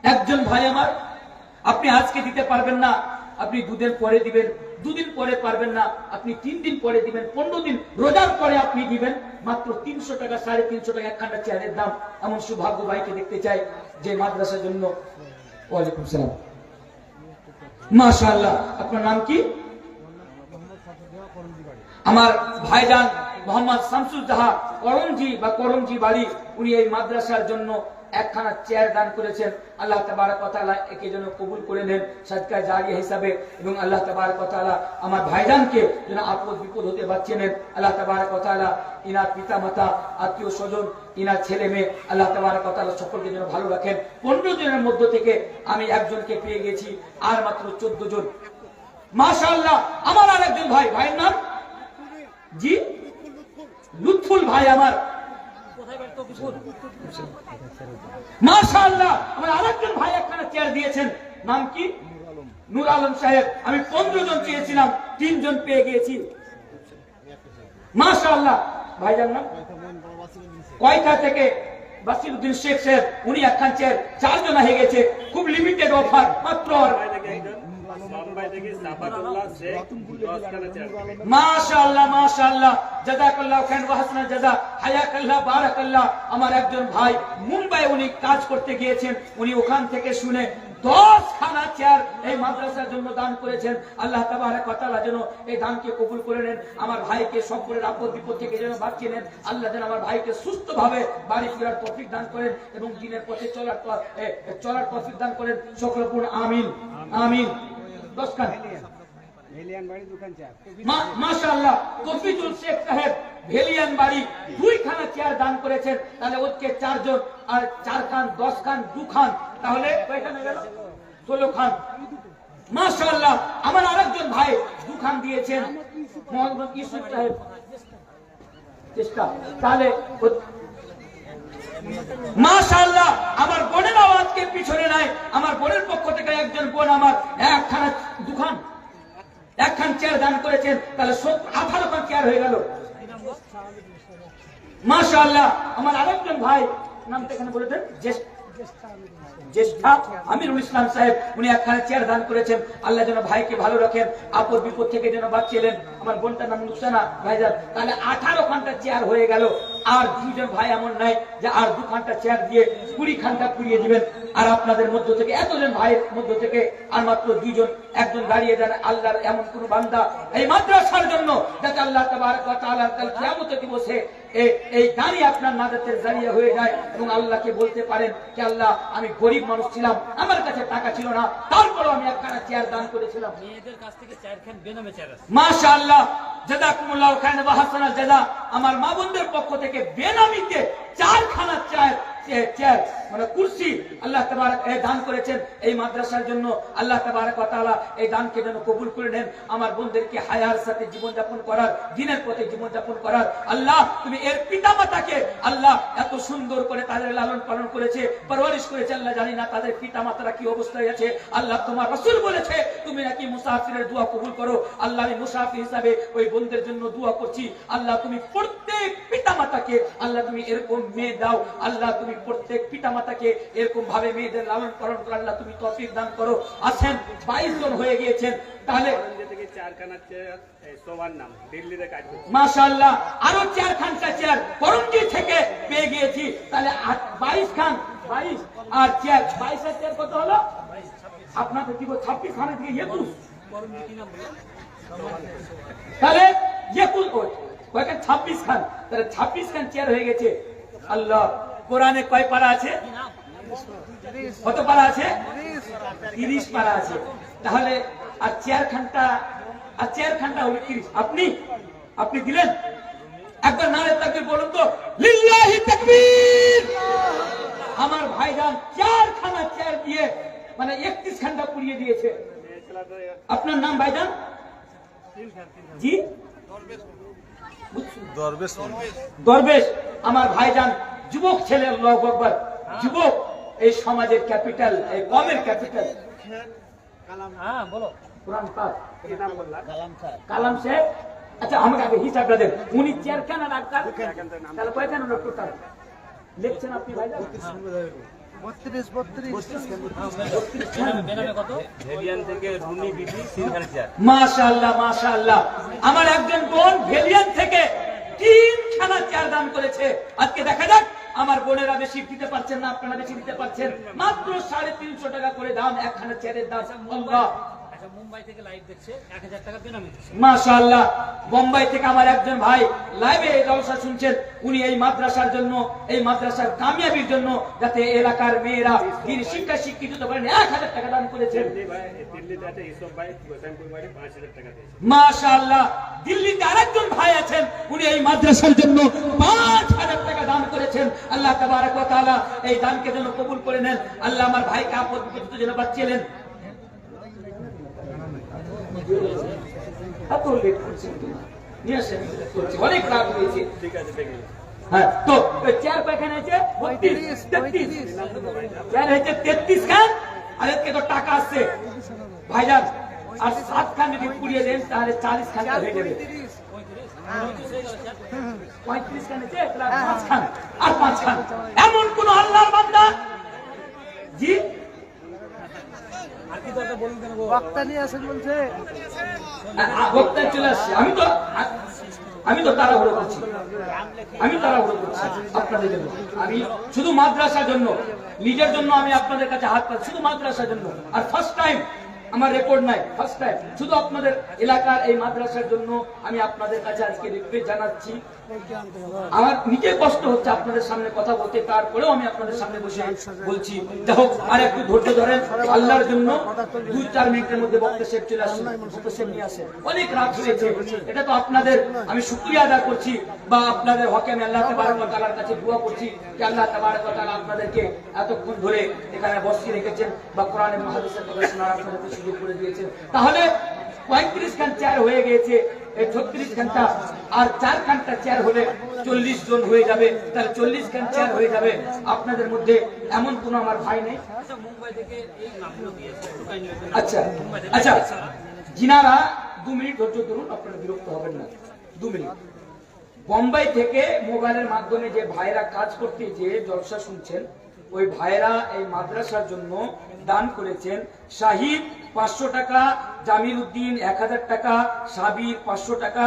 একজন ভাই আমার, আপনি আজকে দিতে পারবেন না, আপনি 2 দিন পরে দিবেন, 2 দিন পরে পারবেন না, আপনি 3 দিন পরে দিবেন, 15 দিন রোজার পরে আপনি দিবেন। মাত্র 300 টাকা 350 টাকা একখানা চেয়ারের দাম। এমন সৌভাগ্য ভাইকে দেখতে চাই যে মাদ্রাসার জন্য। ওয়ালাইকুম সালাম, মাশাআল্লাহ। আপনার নাম কি? আমার ভাইজান মোহাম্মদ শামসুজ্জাহা করঞ্জি বা করঞ্জি বাড়ি, উনি এই মাদ্রাসার জন্য একখানা চেয়ার দান করেছেন। আল্লাহ তাবারক ওয়া তাআলা একে যেন কবুল করে নেন সাদকায়ে জারিয়া হিসাবে এবং আল্লাহ তাবারক ওয়া তাআলা আমার ভাইজানকে যেন আপদ বিপদ হতে বাঁচিয়ে নেন। আল্লাহ তাবারক ওয়া তাআলা ইনার পিতা মাতা, আত্মীয় স্বজন, ইনার ছেলে মেয়ে আল্লাহ তাবারক ওয়া তাআলা সকলকে যেন ভালো রাখেন। 15 জনের মধ্য থেকে আমি একজনকে পেয়ে গেছি, আর মাত্র 14 জন। মাশাআল্লাহ। আমার আরেকজন ভাই, ভাইয়ের নাম জি লুৎফুল ভাই, আমার মাশাআল্লাহ। আমার আরেকজন ভাই একখানা চেয়ার দিয়েছেন, নাম কি? নূর আলম সাহেব। আমি 15 জন চেয়েছিলাম, 3 জন পেয়ে গিয়েছি। মাশাআল্লাহ। ভাইজান নাম কয়টা থেকে? বাসিরউদ্দিন শেখ সাহেব, উনি একখান চেয়ার 4 জন হয়ে গেছে। খুব লিমিটেড অফার, মাত্র মাশাআল্লাহ মাশাআল্লাহ, জাযাকাল্লাহু খাইরান ওয়া হাসানাল জাযা, হায়াকাল্লাহ বারাকাল্লাহ। আমার একজন ভাই মুম্বাই উনি কাজ করতে গিয়েছেন, উনি ওখান থেকে শুনে 10 খানা চেয়ার এই মাদ্রাসার জন্য দান করেছেন। আল্লাহ তাবারক ওয়া তাআলা যেন এই দানকে কবুল করে নেন। আমার ভাইকে সকলের আপদ বিপদ থেকে যেন বাঁচিয়ে নেন। আল্লাহ যেন আমার ভাইকে সুস্থভাবে বাড়ি ফেরার তৌফিক দান করেন এবং দ্বীনের পথে চলার তৌফিক দান করেন। সকলে পড়ুন আমিন, আমিন। 10 খান মাশাআল্লাহ। তৌফিকুল শেখ সাহেব ভেলিয়ান বাড়ি 2 খানা চেয়ার দান করেছেন। তাহলে ওকে 4 জন, আর 4 খান 10 খান 2 খান, তাহলে কয়খান হয়ে গেল? 16 খান। মাশাআল্লাহ। আমার আরেকজন ভাই 2 খান দিয়েছেন, মোহাম্মদ ইউসুফ সাহেব চেষ্টা। তাহলে মাশাআল্লাহ। আমার বোনের আওয়াজকে পিছনে নাই, আমার বোনের পক্ষ থেকে একজন বোন আমার একখানা 2 খান একখান চেয়ার দান করেছেন। তাহলে 18 খান চেয়ার হয়ে গেল। মাশাআল্লাহ। আমার আরেকজন ভাই, নামটা এখানে বলে দেন, জ্যেষ্ঠা আমিরুল ইসলাম সাহেব, উনি একখানা চেয়ার দান করেছেন। আল্লাহ যেন ভাইকে ভালো রাখেন, আপদ বিপদ থেকে যেন বাঁচিয়েলেন। আমার বোনটার নাম রুকসানা ভাইজান। তাহলে 18 খানটা চেয়ার হয়ে গেল। আর 2 জন ভাই এমন নাই যে আর 2 খানটা চেয়ার দিয়ে 20 খানটা পুড়িয়ে দিবেন। আর আপনাদের মধ্য থেকে, এতজন ভাইয়ের মধ্য থেকে আর মাত্র 2 জন, একজন দাঁড়িয়ে যান। আল্লাহর এমন কোন বান্দা এই মাদ্রাসার জন্য যাতে আল্লাহ তাবারক ওয়া তাআলা কাল কিয়ামতের দিবসে এই দাঁড়ি আপনার নাজাতের জারিয়া হয়ে যায় এবং আল্লাহকে বলতে পারেন যে আল্লাহ, আমি গরিব মানুষ ছিলাম, আমার কাছে টাকা ছিল না, তারপরও আমি একখানা চেয়ার দান করেছিলাম। মেয়েদের কাছ থেকে 4 খান বেনামে চেয়ার আছে। মাশাআল্লাহ, জাযাকুমুল্লাহু খাইরান ওয়া হাসানাল জাযা। আমার মা বোনদের পক্ষ থেকে বেনামিতে 4 খানা চেয়ার চেয়ার মানে কুরসি আল্লাহ তাবারক দান করেছেন এই মাদ্রাসার জন্য। আল্লাহ তাবারক ওয়া তাআলা এই দানকে যেন কবুল করে নেন, আমার বোনদেরকে হায়ার সাথে জীবনযাপন করার, দ্বীনের পথে জীবনযাপন করার। আল্লাহ তুমি এর পিতামাতাকে আল্লাহ এত সুন্দর করে তাদের লালন পালন করেছে, পরওয়ারিশ করেছে। আল্লাহ জানি না তাদের পিতামাতারা কি অবস্থায় আছে। আল্লাহ তোমার রাসূল বলেছে তুমি নাকি মুসাফিরের দোয়া কবুল করো। আল্লাহ আমি মুসাফির হিসাবে ওই বোনদের জন্য দোয়া করছি। আল্লাহ তুমি প্রত্যেক পিতামাতাকে আল্লাহ তুমি এরকম মেয়ে দাও। আল্লাহ তুমি প্রত্যেক পিতামাতাকে এরকম ভাবে মেয়েদের লালন পালন করো। আল্লাহ তুমি তৌফিক দান করো। আছেন 22 জন হয়ে গিয়েছেন, তাহলে থেকে 4 খানা চেয়ার সোমান নাম দিল্লিতে কাজ করছে। মাশাআল্লাহ আরো 4 খানটা চেয়ার করঞ্জি থেকে পেয়ে গিয়েছি। তাহলে 22 খান, 22 আর চেয়ার 22 এর চেয়ার কত হলো? আপনাদের দিব 26 খানের থেকে 21, তাহলে 21 কয়টা 26 খান, তাহলে 26 খান চেয়ার হয়ে গেছে। আল্লাহ কোরআনে কয় পারা আছে? কত পারা আছে? 30 পারা আছে। তাহলে আর চেয়ার খানটা হলো 30। আপনি দিলেন? একবার নারে তাকবীর বলুন তো, লিল্লাহি তাকবীর। আমার ভাইজান 4 খানা চেয়ার দিয়ে মানে 31 খানটা পুড়িয়ে দিয়েছে। আপনার নাম ভাইজান? জি দরবেশ। আমার ভাইজান যুবক ছেলে, আল্লাহু আকবার, যুবক এই সমাজের ক্যাপিটাল, এই কমের ক্যাপিটাল। কোরআন পাক কালাম সাহেব। আচ্ছা আমাকে আগে হিসাবটা দেন, উনি চেয়ার কেন ডাক্তার? তাহলে কয়খান হলো টোটাল লিখছেন আপনি ভাইজান? 32 মাশাআল্লাহ মাশাআল্লাহ। আমার একজন বোন ভেলিয়ান থেকে 3 খানা চেয়ার দান করেছে। আজকে দেখা যাক আমার বোনেরা বেশি দিতে পারছেন না, আপনারা বেশি দিতে পারছেন। মাত্র 350 টাকা করে দাম একখানা চেয়ারের দাম। আল্লাহ মুম্বাই থেকে লাইভ দেখছে, 1000 টাকা বেনামে দিচ্ছে। মাশাআল্লাহ বোম্বাই থেকে আমার একজন ভাই লাইভে এই জলসা শুনছেন। উনি এই মাদ্রাসার জন্য, এই মাদ্রাসার কামিয়াবির জন্য, যাতে এলাকার মেয়েরা দিন শিক্ষা শিক্ষিত হতে পারেন, 1000 টাকা দান করেছেন। দিল্লিতে আছে ইসব ভাই গোসাইনপুর বাড়ি 5000 টাকা দিয়েছে। মাশাআল্লাহ দিল্লিতে আরেকজন ভাই আছেন, উনি এই মাদ্রাসার জন্য 5000 টাকা দান করেছেন। আল্লাহ তাবারক ওয়া তাআলা এই দানকে যেন কবুল করে নেন। আল্লাহ আমার ভাইকে আপদ বিপদে যেন বাঁচিয়ে নেন। অনেক রাত হয়েছে। ঠিক আছে দেখি। হ্যাঁ তো চেয়ার পায়খানা আছে 32, 33 চেয়ার হয়েছে 33 খান। আর এতে তো টাকা আসছে ভাইজান, আর 7 খান যদি পুড়িয়ে দেন তাহলে 40 খান হয়ে যাবে। 35 খান আছে, 5 খান আর 5 খান। এমন কোন আল্লাহর বান্দা জি বক্তা নিয়ে আসেন বলছে। বক্তা চলে আসছে। আমি তো তাড়াহুড়ো করছি, আপনাদের জন্য। আমি শুধু মাদ্রাসার জন্য, নিজের জন্য আমি আপনাদের কাছে হাত পাচ্ছি, শুধু মাদ্রাসার জন্য। আর ফার্স্ট টাইম আমার রেকর্ড নাই, ফার্স্ট টাইম শুধু আপনাদের এলাকার এই মাদ্রাসার জন্য আমি আপনাদের কাছে আজকে রিকোয়েস্ট জানাচ্ছি। আমার নিজে কষ্ট হচ্ছে আপনাদের সামনে কথা বলতে, তারপরেও আমি আপনাদের সামনে বসে বলছি। যাই হোক আর একটু ধৈর্য ধরেন আল্লাহর জন্য। 2-4 মিনিটের মধ্যে বক্তা সাহেব চলে আসুন, বক্তা সাহেব নিয়ে আসেন। অনেক রাত হয়েছে, এটা তো আপনাদের আমি শুকরিয়া আদা করছি, বা আপনাদের হকে আমি আল্লাহ তাবারক ওয়া তাআলার কাছে দোয়া করছি যে আল্লাহ তাবারক ওয়া তাআলা আপনাদেরকে এতক্ষণ ধরে এখানে বসিয়ে রেখেছেন বা কোরআন এবং হাদিসের কথা শোনার আপনাদেরকে সুযোগ করে দিয়েছেন। তাহলে 35 খান চেয়ার হয়ে গিয়েছে, 36 খানটা আর 4 খানটা চেয়ার হলে 40 জন হয়ে যাবে। তাহলে 40 খান চেয়ার হয়ে যাবে। আপনাদের মধ্যে এমন কোন আমার ভাই নেই? মুম্বাই থেকে এই নামগুলো দিয়েছে। আচ্ছা আচ্ছা জিনারা 2 মিনিট ধৈর্য ধরুন, আপনারা বিরক্ত হবেন না। 2 মিনিট। বোম্বাই থেকে মোবাইলের মাধ্যমে যে ভাইরা কাজ করতে যে জলসা শুনছেন, ওই ভাইরা এই মাদ্রাসার জন্য দান করেছেন। শাহিদ 500 টাকা, জামিল উদ্দিন 1000 টাকা, সাবির 500 টাকা।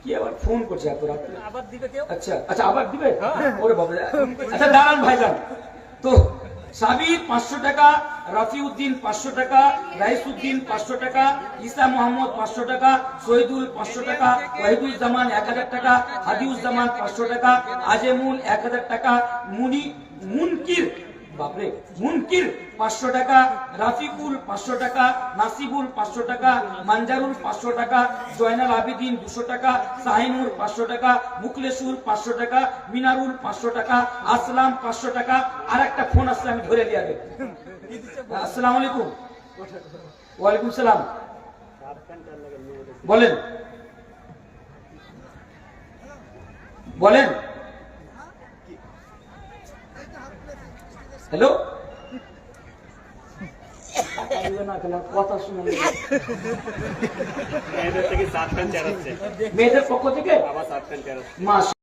কি আবার ফোন করছে এত রাত্রে? আবার দিবে কেউ? আচ্ছা আচ্ছা আবার দিবে? ওরে বাবা, আচ্ছা দাঁড়ান ভাইজান। তো সাবির 500 টাকা, রফিউদ্দিন 500 টাকা, রাইসুদ্দিন 500 টাকা, ঈসা মোহাম্মদ 500 টাকা, শহীদুল 500 টাকা, ওয়াহিদুজ্জামান 1000 টাকা, হাদিউজ্জামান 500 টাকা, আজেমুল 1000 টাকা, মুনকির বাপরে, মুনকির 500 টাকা, রাফিকুল 500 টাকা, নাসিবুল 500 টাকা, মানজারুল 500 টাকা, জয়নাল আবিদিন 200 টাকা, সাহিনুর 500 টাকা, মুকলেসুর 500 টাকা, মিনারুল 500 টাকা, আসলাম 500 টাকা। আর একটা ফোন আসলে আমি ধরে দিয়ে দেব। আসসালামু আলাইকুম। ওয়ালাইকুম সালাম, বলেন বলেন। হ্যালো, কথা শুনে মেয়েদের থেকে 7 খান চেরাচ্ছে, মেয়েদের পক্ষ থেকে আবার 7 খান চেরাচ্ছে। মাস